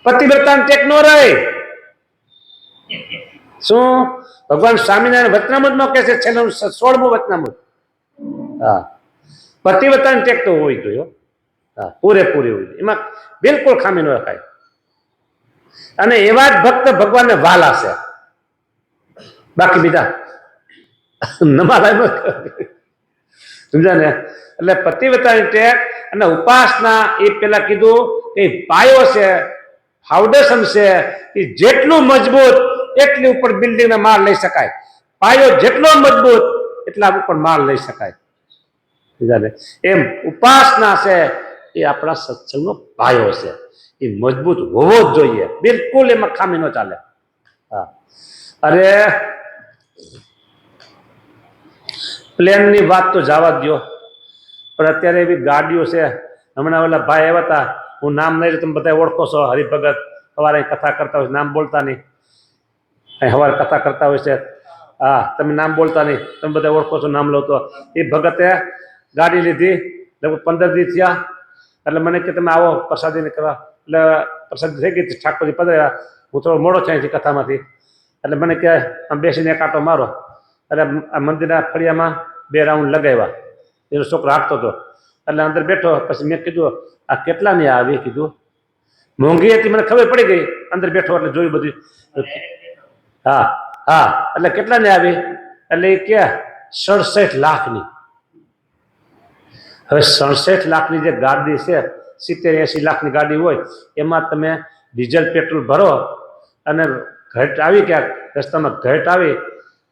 પતિવ્રતા ટેક નો રહે. શું? ભગવાન સ્વામિનારાયણ વચનામૃતમાં કહે છે, છેલ્લું 16મું વચનામૃત. હા, પતિવ્રતા ટેક તો હોવી જોઈએ. હા, પૂરેપૂરી હોય, એમાં બિલકુલ ખામી ન રખાય. અને એવા જ ભક્ત ભગવાનને વાલા છે, બાકી બીજા નમાલા સમજા ને? એટલે પતિવ્રતાની ટેક અને ઉપાસના એ પેલા કીધું કે પાયો છે, ફાઉન્ડેશન છે. એ જેટલું મજબૂત એટલી ઉપર બિલ્ડિંગના માળ લઈ શકાય. પાયો જેટલો મજબૂત એટલા ઉપર માળ લઈ શકાય. એમ ઉપાસના છે એ આપણા સત્સંગનો પાયો છે. એ મજબૂત હોવો જ જોઈએ, બિલકુલ એમાં ખામી ન ચાલે. હા, અરે પ્લેનની વાત તો જવા જ દો, પણ અત્યારે એવી ગાડીઓ છે. હમણાં ઓલા ભાઈ આવ્યા હતા, હું નામ નહીં લઉં, તમે બધા ઓળખો છો, હરિભગત સવારે કથા કરતા હોય, નામ બોલતા નહીં, અહીં સવારે કથા કરતા હોય છે. હા, તમે નામ બોલતા નહીં, તમે બધા ઓળખો છો, નામ લો તો. એ ભગતે ગાડી લીધી, લગભગ 15 દી થયા. એટલે મને કે તમે આવો પ્રસાદીને કરવા. એટલે પ્રસાદી થઈ ગઈ, ઠાકોરજી પધાર્યા. હું થોડો મોડો થયો અહીંથી કથામાંથી. એટલે મને કે આમ બેસીને એક આંટો મારો. એટલે આ મંદિરના ફળિયામાં 2 રાઉન્ડ લગાવ્યા. એનો છોકરો હાંકતો હતો. એટલે અંદર બેઠો. પછી મેં કીધું આ કેટલાની આવી? કીધું મોંઘી હતી, મને ખબર પડી ગઈ. અંદર બેઠો એટલે જોયું બધું. હા હા, એટલે કેટલાની આવી? એટલે એ કે 67 લાખની. હવે 67 લાખની જે ગાડી છે, 70-80 લાખની ગાડી હોય, એમાં તમે ડીઝલ પેટ્રોલ ભરો અને ઘટ આવી, ક્યાંક રસ્તામાં ઘટ આવી,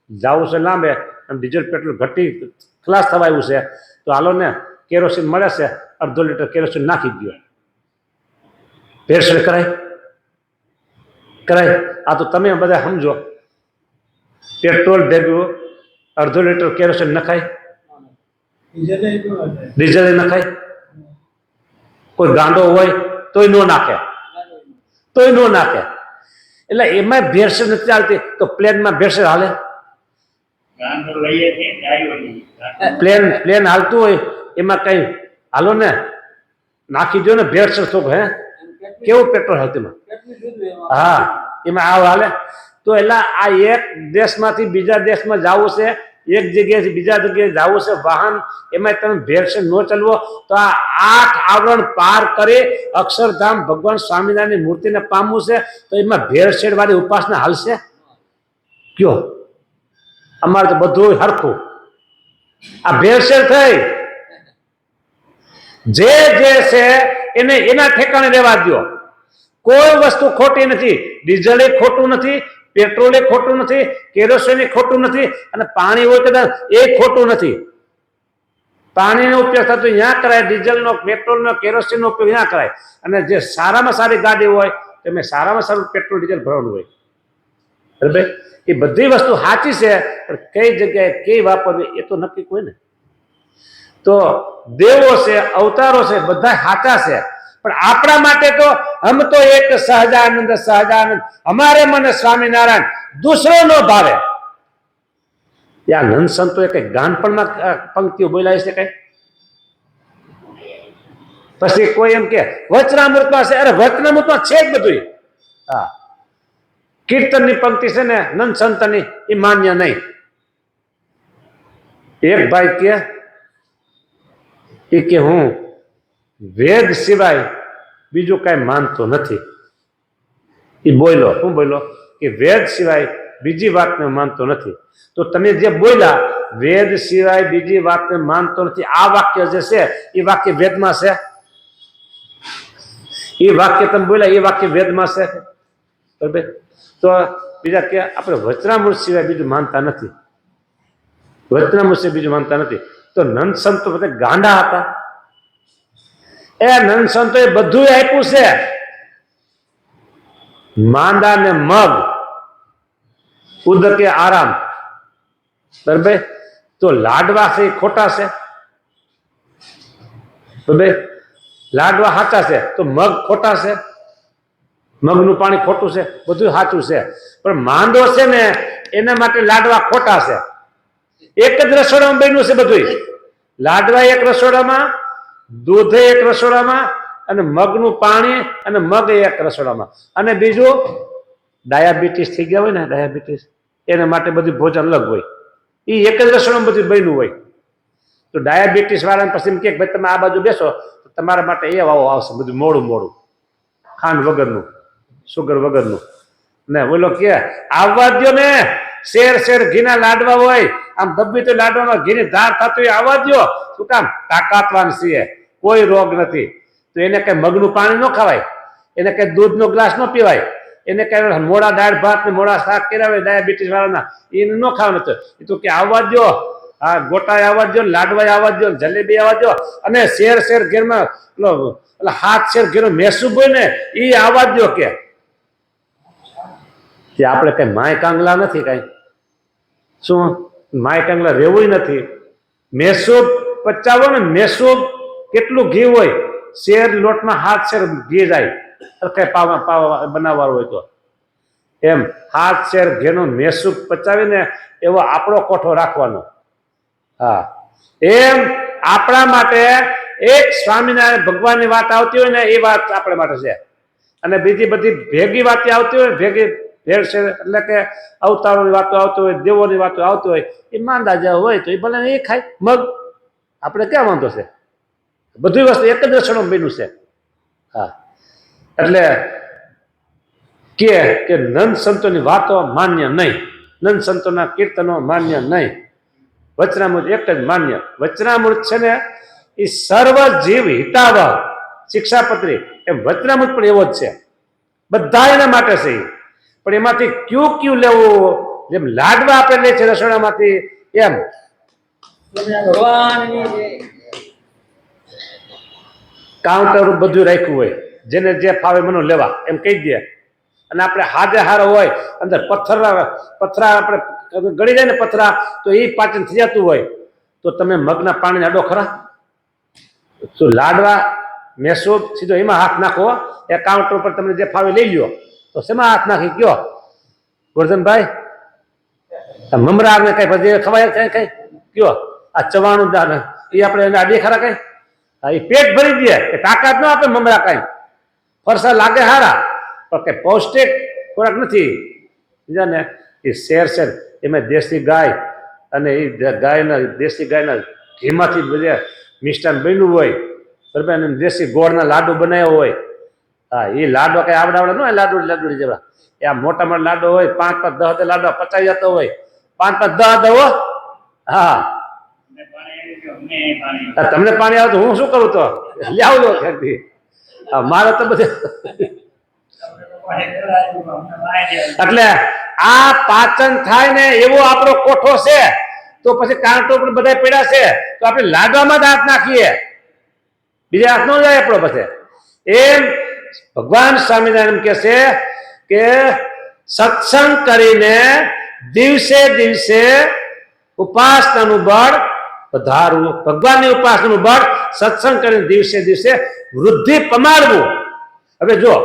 જવું છે લાંબે અને ડીઝલ પેટ્રોલ ઘટી ખલાસ થવા આવ્યું છે, તો હાલો ને કેરોસીન મળે છે, 1/2 લીટર કેરોસીન નાખી દો. ભેળસેળ કરાય? આ તો તમે બધા સમજો. પેટ્રોલ ભેગું 1/2 લીટર કેરોસીન નખાય? ડીઝલ નખાય? કોઈ ગાંડો હોય તોય નો નાખે, એટલે એમાં ભેળસેળ નથી ચાલતી. તો પ્લેનમાં ભેળસેળ હાલે? પ્લેન હાલતું હોય એમાં કઈ હાલો ને, નાખી દો ને ભેળસેળ. તો હે કેવું પેટ્રોલ હાલતું? હા, એમાં આવ હાલે? તો એટલે આ એક દેશમાંથી બીજા દેશમાં જવું છે, એક જગ્યાએથી બીજા જગ્યાએ જવું છે વાહન, એમાં તમે ભેળસેળ ન ચલવો તો આ 8 આવરણ પાર કરી અક્ષરધામ ભગવાન સ્વામિનારાયણની મૂર્તિને પામવું છે, તો એમાં ભેળસેળ વાળી ઉપાસના હાલશે? કયો? અમારે તો બધું હરખું. આ ભેળસેળ થઈ. જે છે એને એના ઠેકાણે રહેવા દો. કોઈ વસ્તુ ખોટી નથી. ડીઝલ એ ખોટું નથી, પેટ્રોલ એ ખોટું નથી, કેરોસીન એ ખોટું નથી, અને પાણી હોય કદાચ એ ખોટું નથી. પાણીનો ઉપયોગ થતો ત્યાં કરાય, ડીઝલનો, પેટ્રોલનો, કેરોસીનનો ઉપયોગ ત્યાં કરાય. અને જે સારામાં સારી ગાડી હોય તમે સારામાં સારું પેટ્રોલ ડીઝલ ભરવાનું હોય. બરાબર? એ બધી વસ્તુ સાચી છે, પણ કઈ જગ્યાએ કઈ વાપરવી એ તો નક્કી કોઈ ને. તો દેવો છે, અવતારો છે, બધા સાચા છે, પણ આપણા માટે તો હમ તો એક સહજાનંદ અમારે મને સ્વામિનારાયણ, દૂસરો નો ભાવે. આ નંદ સંતોએ કઈ ગાનપણમાં પંક્તિઓ બોલાય છે કઈ? પછી કોઈ એમ કે વચનામૃતમાં છે. અરે વચનામૃતમાં છે જ બધું. હા, કીર્તનની પંક્તિ છે ને નંદ સંતની, એ માન્ય નહીં. એક ભાઈ કે હું વેદ સિવાય બીજું કઈ માનતો નથી. એ બોલ્યો, શું બોલ્યો? કે વેદ સિવાય બીજી વાતને માનતો નથી. તો તમે જે બોલ્યા વેદ સિવાય બીજી વાતને માનતો નથી, આ વાક્ય જે છે એ વાક્ય વેદમાં છે? એ વાક્ય તમે બોલ્યા એ વાક્ય વેદમાં છે? બરાબર? તો બીજા કે આપણે વચનામૃત સિવાય બીજું માનતા નથી, વચનામૃત સિવાય બીજું માનતા નથી. તો નંદ સંતો બધા ગાંડા હતા? એ નંદ સંતો એ બધું આપ્યું છે. માંદા ને મગ, ઉદકે આરામ. બરાબર? તો લાડવા છે એ ખોટા છે? બરાબર? લાડવા સાચા છે તો મગ ખોટા છે? મગનું પાણી ખોટું છે? બધું સાચું છે, પણ માંદો છે ને એના માટે લાડવા ખોટા છે. એક જ રસોડામાં બન્યું છે બધું. લાડવા એક રસોડામાં, દૂધ એક રસોડામાં, અને મગનું પાણી અને મગ એક રસોડામાં. અને બીજું ડાયાબિટીસ થઈ ગયા હોય ને, ડાયાબિટીસ, એના માટે બધું ભોજન અલગ હોય. એ એક જ રસોડામાં બધું બન્યું હોય. તો ડાયાબિટીસ વાળાને પછી એમ કે ભાઈ તમે આ બાજુ બેસો તો તમારા માટે એ આવશે બધું મોડું મોડું, ખાંડ વગરનું, સુગર વગરનું. ને બોલો કે આવવા દો ને, શેર ઘીના લાડવા હોય, આમ દબ્બી તો લાડવામાં ઘીની ધાર થતું હોય, આવવા દો. શું કામ? તાકાતવાન છે, કોઈ રોગ નથી. તો એને કઈ મગનું પાણી ન ખવાય, એને કઈ દૂધનો ગ્લાસ ન પીવાય, એને કઈ મોડા દાળ ભાત ને મોડા શાક કર્યા હોય ડાયાબિટીસ વાળાના, એને ન ખાવાનું હતું. એ તો કે આવવા દો, હા ગોટાય આવવા દો, લાડવાય આવવા દો, જલેબી આવવા દો, અને શેર ઘેરમાં હાથ શેર ઘેરો મેસુબ હોય ને એ આવવા દો. કે આપણે કઈ માય કાંગલા નથી, કઈ શું માય કાંગલા રહેવું નથી. મેસૂબ પચાવો ને, મેસૂબ કેટલું ઘી હોય, શેર લોટમાં 7 શેર ઘી જાય કઈ પાવા બનાવવાનો હોય તો, એમ 7 શેર ઘીનો મેસૂબ પચાવીને એવો આપણો કોઠો રાખવાનો. હા, એમ આપણા માટે એક સ્વામિનારાયણ ભગવાનની વાત આવતી હોય ને એ વાત આપણા માટે છે, અને બીજી બધી ભેગી વાતો આવતી હોય, ભેગી ભેળ છે એટલે કે અવતારોની વાતો આવતી હોય, દેવોની વાતો આવતી હોય, એ માંદા જેવા હોય તો એ ભલે એ ખાય મગ, આપણે ક્યાં વાંધો છે? બધી વસ્તુ એક જ રસોડું બન્યું છે. હા, એટલે કે નંદ સંતોની વાતો માન્ય નહીં, નંદ સંતોના કીર્તનો માન્ય નહીં, વચનામૃત એક જ માન્ય. વચનામૃત છે ને એ સર્વ જીવ હિતાવહ શિક્ષાપત્રી, એમ વચનામૃત પણ એવો જ છે, બધા એના માટે છે. પણ એમાંથી ક્યું લેવું, જેમ લાડવા આપણે લે છે રસોડામાંથી, એમ કાઉન્ટર બધું રાખ્યું હોય, જેને જે ફાવે મને લેવા એમ કહી દે. અને આપણે હાજે હારો હોય, અંદર પથરા આપણે ગળી જાય ને પથરા, તો એ પાચન થઈ જતું હોય, તો તમે મગના પાણીને અડો ખરા? તો લાડવા મેસૂબ સીધો એમાં હાથ નાખો, એ કાઉન્ટર પર તમને જે ફાવે લઈ લ્યો, તો શેમાં હાથ નાખી કયો ગોરધનભાઈ? મમરા ને કઈ પછી ખવાય કઈ કયો? આ ચવાણું દાન એ આપણે એને આડી ખરા કઈ? એ પેટ ભરી દે, કે તાકાત ન આપે મમરા કઈ, ફરસા લાગે હારા પણ કઈ પૌષ્ટિક ખોરાક નથી. બીજા ને એ શેર એમાં દેશી ગાય, અને એ ગાયના દેશી ગાયના ઘીમાંથી બધા મિષ્ટાન બન્યું હોય, બરાબર, અને દેશી ગોળના લાડુ બનાવ્યા હોય. હા, એ લાડો કઈ આવડા ન લાડુ જેવા, એ આ મોટા લાડો હોય, 5-5 10 લાડો પચાવી જતો હોય, 5-5 10 હો. હા, તમને પાણી આવે તો હું શું કરું? તો લાવ લો ક્યાંથી, મારે તો બધે. એટલે આ પાચન થાય ને એવો આપણો કોઠો છે, તો પછી કાંટો પણ બધા પડ્યા છે, તો આપણે લાડવામાં જ હાથ નાખીએ, બીજા હાથ ન જાય આપણો. પછી એમ ભગવાન સ્વામિનારાયણ કહે છે કે સત્સંગ કરીને દિવસે દિવસે ઉપાસનાનું બળ વધારવું, ભગવાનની ઉપાસનાનું બળ સત્સંગ કરીને દિવસે દિવસે વૃદ્ધિ પમાડવું. હવે જો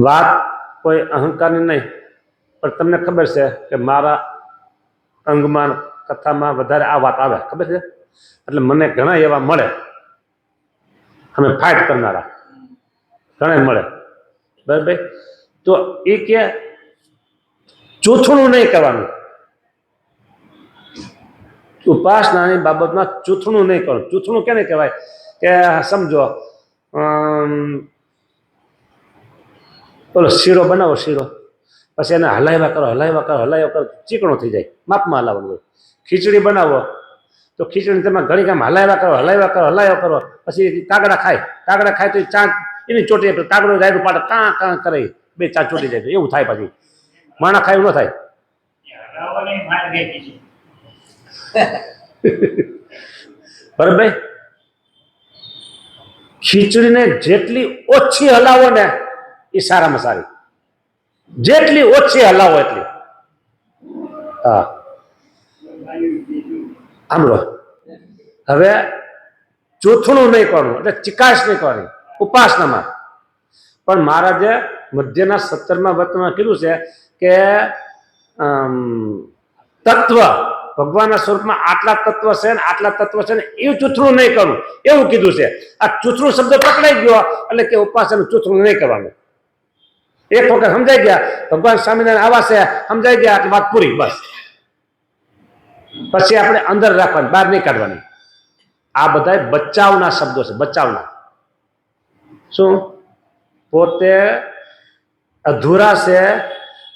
વાત કોઈ અહંકારની નહીં, પણ તમને ખબર છે કે મારા અંગમાં કથામાં વધારે આ વાત આવે, ખબર છે? એટલે મને ઘણા એવા મળે, અમે ફાઇટ કરનારા ઘણા મળે, બરાબર. તો એ કે ચૂથણું નહીં કરવાનું, ઉપાસનાની બાબતમાં ચૂથણું નહીં કરવાનું. ચૂથણું કેને કહેવાય? કે સમજો બોલો શીરો બનાવો, શીરો પછી એને હલાવ્યા કરો, ચીકણો થઈ જાય, માપમાં હલાવવાનું હોય. ખીચડી બનાવો તો ખીચડી તમે ઘડી કામ હલાવ્યા કરો, પછી કાગડા ખાય તો ચા એની ચોટી જાય, કાગડો રાયડું પાડે, કાં કરે, 2 ચા ચોટી જાય, એવું થાય. પછી માણા ખાય એવું ન થાય. બરાબર, ખીચડીને જેટલી ઓછી હલાવો ને એ સારામાં સારી, જેટલી ઓછી હલાવો એટલી. હા, સાંભળો, હવે ચોથણું નહીં કરવું, એટલે ચિકાશ નહીં કરવાની ઉપાસનામાં. પણ મહારાજે મધ્યના 17મા વચનમાં કીધું છે કે તત્વ ભગવાનના સ્વરૂપમાં આટલા તત્વ છે ને આટલા તત્વ છે ને એવું ચૂથણું નહીં કરવું, એવું કીધું છે. આ ચૂથણું શબ્દ પકડાઈ ગયો એટલે કે ઉપાસનાનું ચૂથણું નહીં કરવાનું. એક વખત સમજાઈ ગયા ભગવાન સ્વામિનારાયણ આવા છે, સમજાઈ ગયા એટલે વાત પૂરી, બસ. પછી આપણે અંદર રાખવાની, બહાર નહીં કાઢવાની. આ બધા બચાવના શબ્દો છે, બચાવના. શું? પોતે અધૂરા છે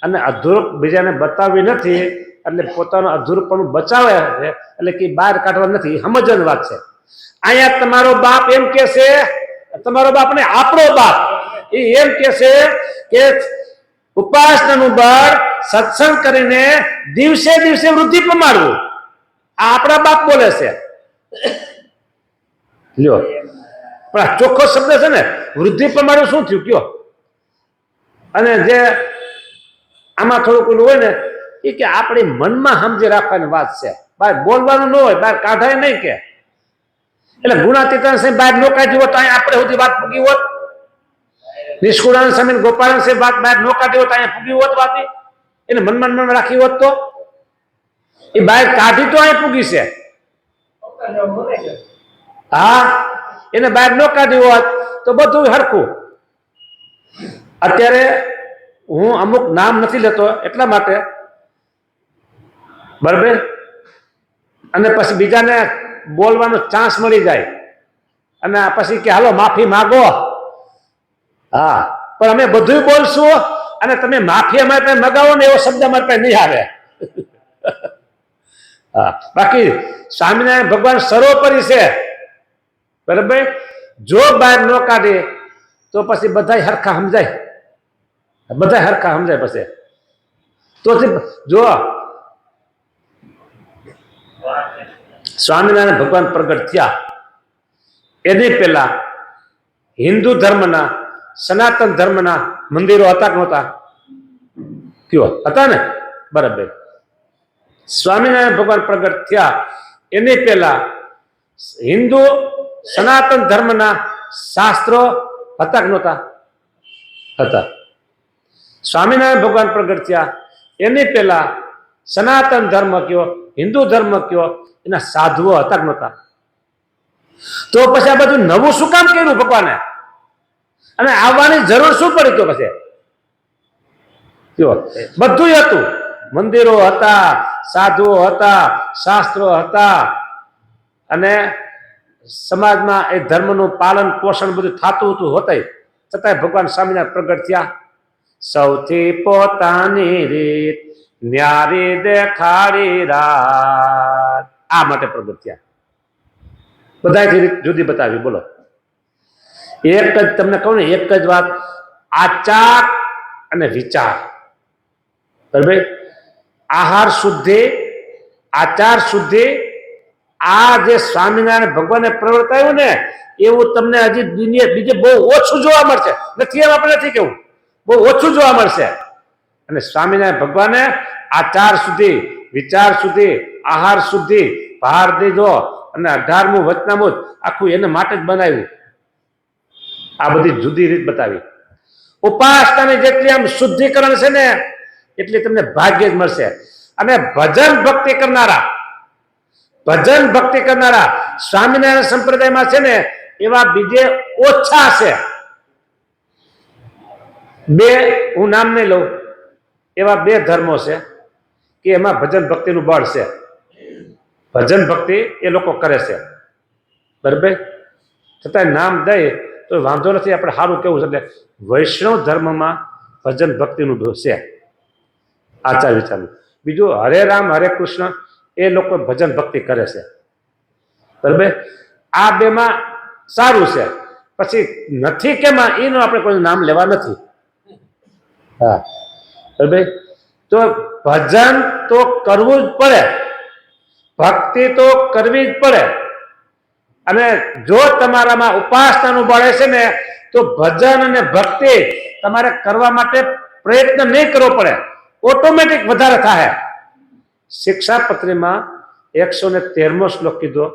અને અધૂરું બીજાને બતાવી નથી, એટલે પોતાનું અધૂરપણું બચાવે છે, એટલે કે બહાર કાઢવા નથી, એ સમજવાની વાત છે. અહીંયા તમારો બાપ એમ કે છે, તમારો બાપ ને આપણો બાપ એ એમ કે છે કે ઉપાસનાનું બળ સત્સંગ કરીને દિવસે દિવસે વૃદ્ધિ પમાડવું. આ આપણા બાપ બોલે છે. લ્યો, પણ આ ચોખ્ખો શબ્દ છે ને, વૃદ્ધિ પમાડવું શું થયું કયો? અને જે આમાં થોડુંક ઓલું હોય ને એ કે આપણી મનમાં સમજી રાખવાની વાત છે, બહાર બોલવાનું ન હોય, બહાર કાઢાય નહીં કે. એટલે ગુણાતીતાન સાહેબ બહાર નો કાઢી હોત અહીંયા આપણે સુધી વાત પૂગી હોત. નિષ્કુળાનંદ સ્વામી ગોપાલન સાહેબ વાત બહાર નો કાઢી હોત અહીંયા પૂગી હોત વાત. એને મનમાં રાખી હોત તો એ બહાર કાઢી તો અહીંયા પૂગી છે. હા, એને બહાર નો કાઢી હોત તો બધું હરખું. અત્યારે હું અમુક નામ નથી લેતો એટલા માટે, બરાબર, અને પછી બીજાને બોલવાનો ચાન્સ મળી જાય અને પછી કે હાલો માફી માગો. હા, પણ અમે બધું બોલશું અને તમે માફી અમારી પાસે મગાવો ને એવો શબ્દ અમારી પાસે નહીં આવે. હા, બાકી સ્વામિનારાયણ ભગવાન સર્વોપરી છે, બરાબર. જો બહાર ન કાઢે તો પછી બધા હરખા સમજાય, બધા હરખા સમજાય. પછી તો જો સ્વામિનારાયણ ભગવાન પ્રગટ થયા એની પહેલા હિન્દુ ધર્મના, સનાતન ધર્મના મંદિરો હતા કે નહોતા? કયો હતા ને? બરાબર. સ્વામિનારાયણ ભગવાન પ્રગટ થયા એની પહેલા હિન્દુ સનાતન ધર્મના શાસ્ત્રો હતા કે નહોતા? હતા. સ્વામિનારાયણ ભગવાન પ્રગટ થયા એની પહેલા સનાતન ધર્મ કયો, હિન્દુ ધર્મ કયો, એના સાધુઓ હતા કે નહોતા? તો પછી આ બધું નવું શું કામ કર્યું ભગવાને? અને આવવાની જરૂર શું પડી? તો પછી બધું હતું, મંદિરો હતા, સાધુઓ હતા, શાસ્ત્રો હતા, અને સમાજમાં એ ધર્મનું પાલન પોષણ બધું થતું હતું હોતય, છતાંય ભગવાન સ્વામિનારાયણ પ્રગટ થયા. સૌથી પોતાની રીત ન્યારી દેખાડી રાત, આ માટે પ્રગટ થયા. બધાથી રીત જુદી બતાવી. બોલો, એક જ તમને કહું ને, એક જ વાત, આચાર અને વિચાર, બરાબર. આહાર શુદ્ધિ, આચાર શુદ્ધિ, આ જે સ્વામિનારાયણ ભગવાને પ્રવર્તાયું ને એવું તમને હજી દુનિયા બીજે બહુ ઓછું જોવા મળશે. નથી એમ આપણે નથી કેવું, બહુ ઓછું જોવા મળશે. અને સ્વામિનારાયણ ભગવાને આચાર સુધી, વિચાર સુધી, આહાર સુધી ભાર દીધો અને 18મું વચનામૃત આખું એને માટે જ બનાવ્યું. આ બધી જુદી રીત બતાવી. ઉપાસનાની જેટલી આમ શુદ્ધિકરણ છે ને એટલી તમને ભાગ્ય જ મળશે. અને ભજન ભક્તિ કરનારા સ્વામિનારાયણ સંપ્રદાયમાં છે ને એવા બીજે ઓછા છે. બે, હું નામ નહીં લઉં, એવા બે ધર્મો છે કે એમાં ભજન ભક્તિનું બળ છે. ભજન ભક્તિ એ લોકો કરે છે, બરાબર. છતાં નામ દઈ તો વાંધો નથી, આપણે સારું કેવું છે. એટલે વૈષ્ણવ ધર્મમાં ભજન ભક્તિનું છે, આચાર વિચારનું. બીજું હરે રામ હરે કૃષ્ણ એ લોકો ભજન ભક્તિ કરે છે, બરાબર. આ બેમાં સારું છે. પછી નથી કેમાં એનું આપણે કોઈ નામ લેવા નથી. હા, બરાબર. તો ભજન તો કરવું જ પડે, ભક્તિ તો કરવી જ પડે. અને જો તમારામાં ઉપાસનાનું બળ છે ને તો ભજન અને ભક્તિ તમારે કરવા માટે પ્રયત્ન નહીં કરવો પડે, ઓટોમેટિક વધારે થાય. શિક્ષાપત્રીમાં 113મો શ્લોક કીધો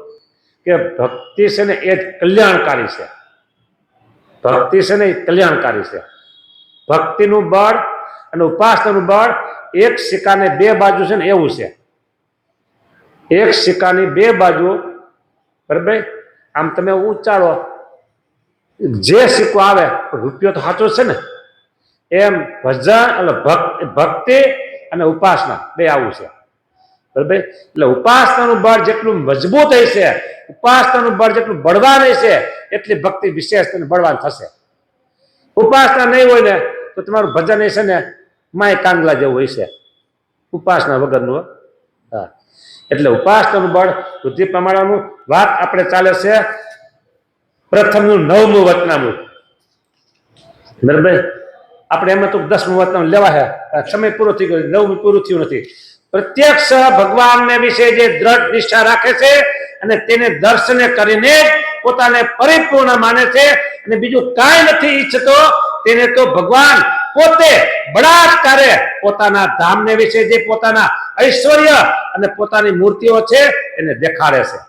કે ભક્તિ છે ને એ જ કલ્યાણકારી છે. ભક્તિ છે ને એ કલ્યાણકારી છે. ભક્તિનું બળ અને ઉપાસનાનું બળ એક સિક્કાને બે બાજુ છે ને એવું છે. એક સિક્કાની બે બાજુ, બરાબર. આમ તમે ઉચ્ચારો, જે સિક્કો આવે રૂપિયો તો સાચો છે ને, એમ ભજન એટલે ભક્તિ અને ઉપાસના બે આવું છે, બરાબર. એટલે ઉપાસનાનું બળ જેટલું મજબૂત હશે, ઉપાસનાનું બળ જેટલું બળવાન હશે એટલી ભક્તિ વિશેષ અને બળવાન થશે. ઉપાસના નહીં હોય ને તો તમારું ભજન હશે ને માય કાંગલા જેવું હશે, ઉપાસના વગરનું. હા, એટલે ઉપાસનાનું બળ બુદ્ધિ પ્રમાણનું વાત આપણે ચાલે છે. પ્રથમનું 9મું વચનામૃત, બરાબર. આપણે એમાં તો 10મું વચનામૃત લેવા છે, સમય પૂરો થઈ ગયો, 9મું પૂરું થયું નથી. પ્રત્યક્ષ ભગવાનને વિશે જે દ્રઢ નિષ્ઠા રાખે છે અને તેને દર્શને કરીને પોતાને પરિપૂર્ણ માને છે અને બીજું કાંઈ નથી ઈચ્છતો, તેને તો ભગવાન પોતે બળાત્કારે પોતાના ધામને વિશે જે પોતાના ઐશ્વર્ય અને પોતાની મૂર્તિઓ છે એને દેખાડે છે.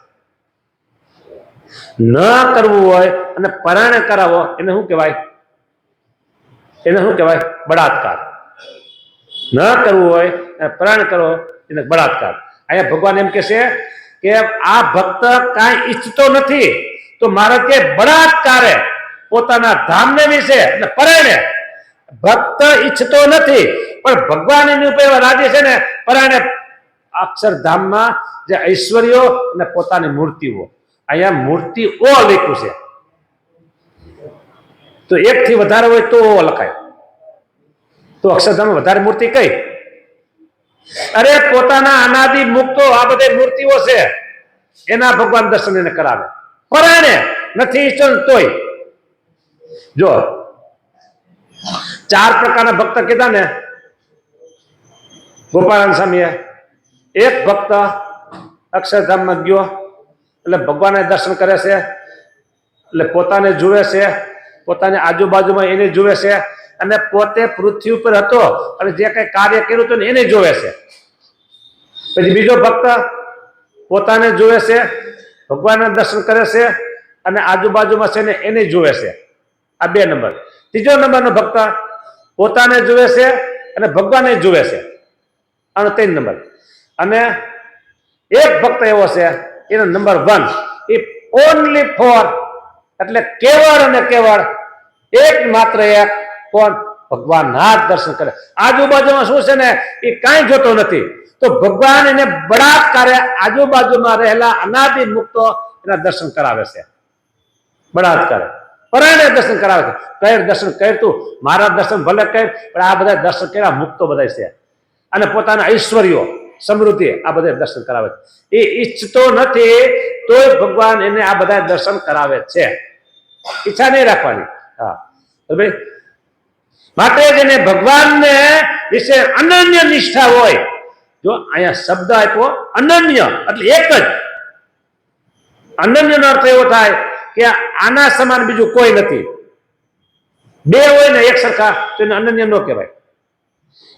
ન કરવું હોય અને પરાણે કરાવો એને શું કહેવાય? એને શું કહેવાય? બળાત્કાર. ન કરવું હોય અને પરાણે કરો એને બળાત્કાર. અહીંયા ભગવાન એમ કહે છે કે આ ભક્ત કાંઈ ઈચ્છતો નથી તો મારે કે બળાત્કારે પોતાના ધામને વિશે અને પરાણે ભક્ત ઈચ્છતો નથી પણ ભગવાન એની ઉપર રાજી છે ને પરાણે અક્ષરધામમાં જે ઐશ્વર્યો અને પોતાની મૂર્તિઓ, અહીંયા મૂર્તિઓ લખ્યું છે તો એક થી વધારે હોય તો લખાય. તો અક્ષરધામમાં વધારે મૂર્તિ કઈ? અરે પોતાના અનાદિ મુક્તો આ બધી મૂર્તિઓ છે એના ભગવાન દર્શન એને કરાવે. પરાણે નથી ઈચ્છતો તોય. જો 4 પ્રકારના ભક્ત કીધા ને ગોપાલ સ્વામીએ. એક ભક્ત અક્ષરધામમાં ગયો એટલે ભગવાનને દર્શન કરે છે એટલે પોતાને જુએ છે, પોતાની આજુબાજુમાં એને જુએ છે અને પોતે પૃથ્વી ઉપર હતો અને જે કઈ કાર્ય કર્યું હતું ને એને જોવે છે. પછી બીજો ભક્ત પોતાને જુએ છે, ભગવાનના દર્શન કરે છે અને આજુબાજુમાં છે ને એને જુએ છે. આ 2 નંબર. ત્રીજો નંબરનો ભક્ત પોતાને જુએ છે અને ભગવાનને જુએ છે. અને 3 નંબર. અને એક ભક્ત એવો છે એનો નંબર 1 એ ઓનલી ફોર એટલે કેવળ અને કેવળ એકમાત્ર એક કોણ? ભગવાનના જ દર્શન કરે. આજુબાજુમાં શું છે ને એ કાંઈ જોતો નથી તો ભગવાન એને બળાત્કારે આજુબાજુમાં રહેલા અનાદિ મુક્તો એના દર્શન કરાવે છે. બળાત્કારે પરાણે દર્શન કરાવે છે. કઈ દર્શન કરતું મારા દર્શન ભલે કઈ પણ આ બધા દર્શન કર્યા મુક્તો બધા છે અને પોતાના ઐશ્વર્યો સમૃદ્ધિ આ બધા દર્શન કરાવે છે. એ ઈચ્છતો નથી તોય ભગવાન એને આ બધા દર્શન કરાવે છે. ઈચ્છા નહીં રાખવાની. હા ભાઈ, માટે જેને ભગવાનને વિશે અનન્ય નિષ્ઠા હોય, જો અહીંયા શબ્દ આપ્યો અનન્ય એટલે એક જ. અનન્ય નો અર્થ એવો થાય કે આના સમાન બીજું કોઈ નથી. 2 હોય ને એક સરખા તો એને અનન્ય નો કહેવાય.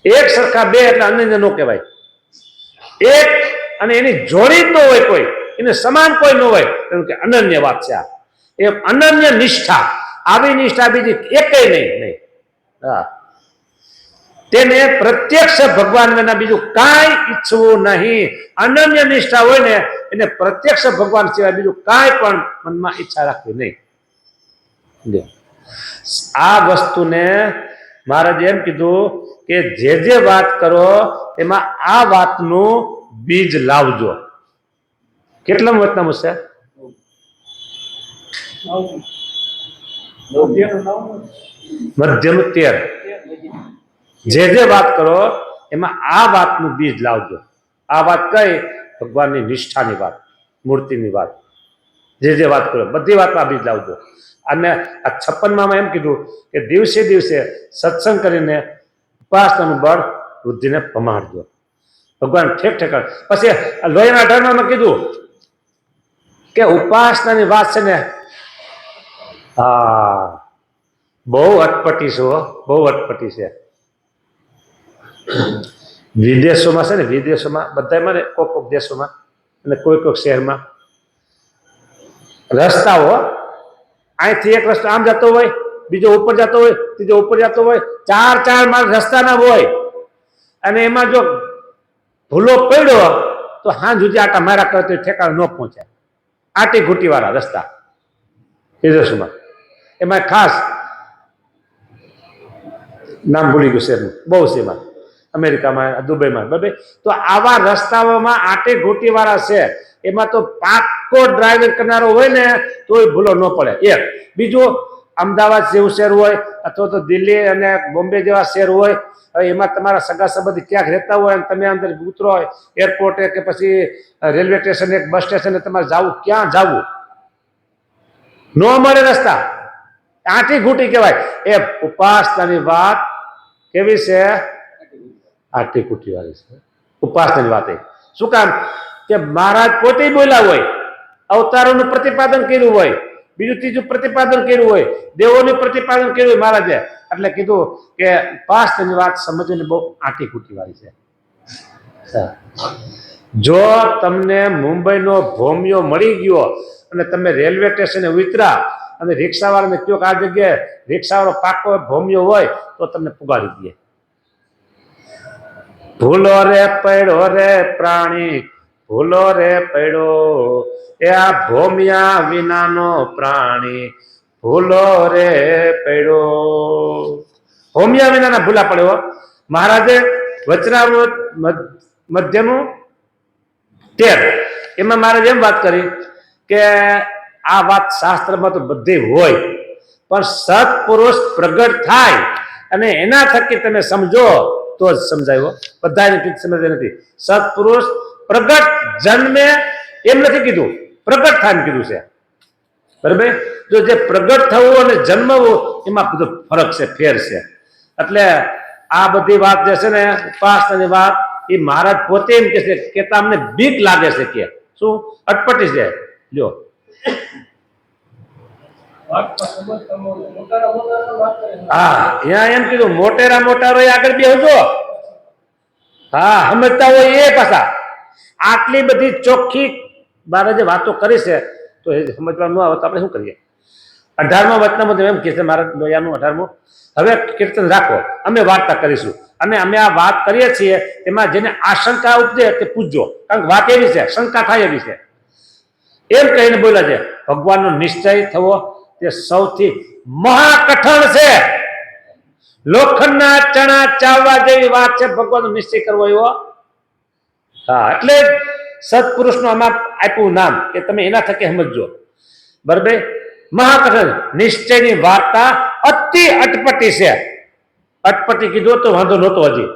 એક સરખા 2 એટલે અનન્ય નો કહેવાય. એક અને એની જોડી જ ન હોય કોઈ, એને સમાન કોઈ ન હોય એમ કે અનન્ય વાત છે. એ અનન્ય નિષ્ઠા, આવી નિષ્ઠા બીજી એકેય નહીં. હા, તેને પ્રત્યક્ષ ભગવાન વિના બીજું કાંઈ ઈચ્છવું નહીં. અનન્ય નિષ્ઠા હોય ને એને પ્રત્યક્ષ ભગવાન સિવાય બીજું કાંઈ પણ મનમાં ઈચ્છા રાખવી નહીં. આ વસ્તુને મહારાજે એમ કીધું કે જે વાત કરો એમાં આ વાતનું બીજ લાવજો. કેટલા વતનામું છે? મધ્યનું 13. જે વાત કરો એમાં આ વાતનું બીજ લાવજો. આ વાત કઈ? ભગવાનની નિષ્ઠાની વાત, મૂર્તિની વાત. જે વાત કરો બધી વાતમાં બીજ લાવજો. અને આ 56માં એમ કીધું કે દિવસે દિવસે સત્સંગ કરીને ઉપાસનાનું બળ વૃદ્ધિને પમાડજો. ભગવાન ઠેક ઠેકાણ. પછી લોહીના ધર્મમાં કીધું કે ઉપાસનાની વાત છે ને હા બહુ અટપટી છે, બહુ અટપટી છે. વિદેશોમાં છે ને, વિદેશોમાં બધામાં ને કોઈક દેશોમાં અને કોઈક શહેરમાં રસ્તાઓ અહીંથી એક રસ્તો આમ જતો હોય, બીજો ઉપર જતો હોય, ત્રીજો ઉપર જતો હોય, 4 માર્ગ રસ્તાના હોય અને એમાં જો ભૂલો પડ્યો તો હાંજ સુધી આટા મારા કરતો ઠેકાણ ન પહોંચે. આટી ઘૂંટી વાળા રસ્તા વિદેશોમાં. એમાં ખાસ નામ ભૂલી ગયું શહેરનું, બહુ છે એમાં, અમેરિકામાં, દુબઈમાં બરાબર. તો આવા રસ્તાઓમાં આટી ઘૂંટી વાળા છે. એમાં તો પાક્કો ડ્રાઇવિંગ કરનારો હોય ને તોય ભૂલો ન પડે. એક બીજું, અમદાવાદ જેવું શહેર હોય અથવા તો દિલ્હી અને બોમ્બે જેવા શહેર હોય, હવે એમાં તમારા સગા સંબંધી ક્યાંક રહેતા હોય અને તમે અંદર ઉતરો હોય એરપોર્ટે કે પછી રેલવે સ્ટેશન, એક બસ સ્ટેશને તમારે જવું, ક્યાં જવું ન મળે રસ્તા, આંટી ઘૂંટી કહેવાય. એ ઉપાસનાની વાત કેવી છે? આંટી ઘૂંટી વાળી છે ઉપાસનાની વાત. શું કામ? કે મહારાજ પોતે બોલ્યા હોય, અવતારોનું પ્રતિપાદન કર્યું હોય, બીજું ત્રીજું પ્રતિપાદન કર્યું હોય, દેવોનું પ્રતિપાદન કર્યું હોય મહારાજે, એટલે કીધું કે પાસ્તની વાત સમજવાની બહુ આંટી કૂટી વાળી છે. જો તમને મુંબઈનો ભોમિયો મળી ગયો અને તમે રેલવે સ્ટેશને ઉતર્યા અને રિક્ષાવાળાને કહો કે આ જગ્યાએ રિક્ષાવાળો પાકો ભોમિયો હોય તો તમને પુગાડી દે. ભૂલો રે પડ્યો રે પ્રાણી, ભૂલો રે પડ્યો, એ આ ભોમિયા વિનાનો પ્રાણી, ભૂલો રે પડ્યો. ભોમિયા વિનાના ભૂલા પડ્યો. મહારાજે વચનામૃત મધ્યનું 13 એમાં મહારાજ એમ વાત કરી કે આ વાત શાસ્ત્રમાં તો બધી હોય, પણ સત્પુરુષ પ્રગટ થાય અને એના થકી તમે સમજો તો જ સમજાયો. બધાને સમજાય નથી. સત્પુરુષ પ્રગટ જન્મે એમ નથી કીધું, પ્રગટ થાય કીધું છે. બરાબર? જો જે પ્રગટ થવું અને જન્મવું એમાં બધો ફરક છે, ફેર છે. એટલે આ બધી વાત જે છે ને ઉપાસનાની વાત એ મહારાજ પોતે એમ કે છે કે તમને બીક લાગે છે કે શું અટપટી છે. લ્યો હા, અહીંયા એમ કીધું મોટેરા મોટારો આગળ બેસજો. હા, સમજતા હોય એ પાછા આટલી બધી ચોખ્ખી મહારાજે વાતો કરી છે તો એ સમજવા ન આવે તો આપણે શું કરીએ? 18મા વચનામાં એમ કે છે મહારાજ લોયાનું 18મું, હવે કીર્તન રાખો, અમે વાર્તા કરીશું અને અમે આ વાત કરીએ છીએ એમાં જેને આશંકા ઉપજે તે પૂછજો, કારણ કે વાત એવી છે, શંકા થાય એવી છે. એમ કહીને બોલ્યા છે ભગવાનનો નિશ્ચય થવો તે સૌથી મહાકઠણ છે. લોખંડના ચણા ચાવવા જેવી વાત છે ભગવાનનો નિશ્ચય કરવો એવો. હા, એટલે સત્પુરુષનું આમાં આપ્યું નામ કે તમે એના થકી સમજજો. બરાબર? મહાકઠણ નિશ્ચયની વાર્તા અતિ અટપટી છે. અટપટી કીધું તો વાંધો નહોતો. હજી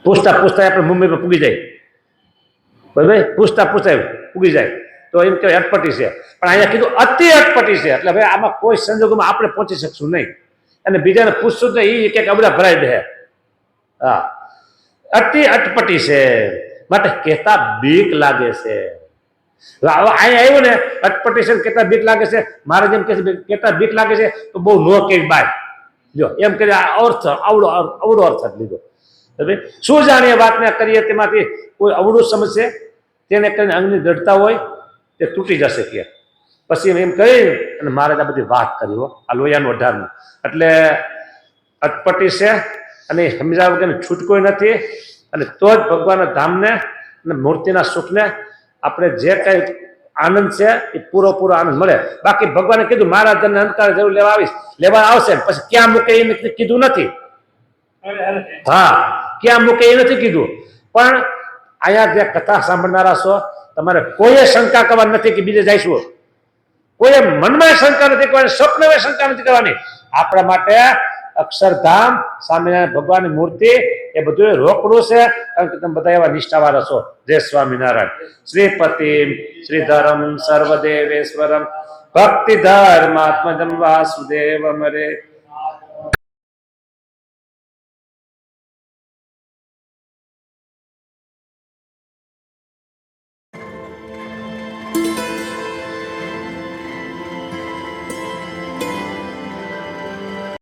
પૂછતા પૂછતા આપણે મુંબઈમાં પૂગી જાય. બરાબર? પૂછતા પૂછતા પૂગી જાય તો એમ કહેવાય અટપટી છે. પણ અહીંયા કીધું અતિ અટપટી છે. એટલે હવે આમાં કોઈ સંજોગોમાં આપણે પહોંચી શકશું નહીં અને બીજાને પૂછશું તો એ કે આ બધા ભરાઈ દે. હા, અતિ અટપટી છે માટે કહેતા બીક લાગે છે. અહીંયા આવ્યું ને અટપટી છે કહેતા બીક લાગે છે. મારે જેમ કે કહેતા બીક લાગે છે તો બહુ નો કે બાય જો એમ કરી અર્થ અવડો અર્થ લીધો. શું જાણીએ વાતને કરીએ તેમાંથી કોઈ અવળું સમજશે તેને કરીને અંગની દ્રઢતા હોય તે તૂટી જશે કે પછી એમ કહી અને મહારાજ આ બધી વાત કરી આ લોયાનું 18મું. એટલે અટપટી છે અને સમજાવ વગર છૂટકો નથી અને તો જ ભગવાનના ધામને અને મૂર્તિના સુખને આપણે જે કંઈ આનંદ છે એ પૂરો આનંદ મળે. બાકી ભગવાને કીધું મારા ધનને અંતકાળ જરૂર લેવા આવશે, પછી ક્યાં મૂકે એ કીધું નથી. હા, ક્યાં મૂકે એ નથી કીધું. પણ અહીંયા જે કથા સાંભળનારા છો તમારે કોઈએ શંકા કરવાની નથી કે બીજે જઈશું. કોઈએ મનમાં શંકા નથી કરવાની, સ્વપ્નમાં શંકા નથી કરવાની. આપણા માટે અક્ષરધામ સ્વામિનારાયણ ભગવાનની મૂર્તિ એ બધું રોકડું છે, કારણ કે તમે બધા એવા નિષ્ઠાવાળા છો. જય સ્વામિનારાયણ. શ્રીપતિ શ્રીધરમ સર્વદેવેશ્વરમ ભક્તિ ધર્માત્મજમ વાસુદેવ મરે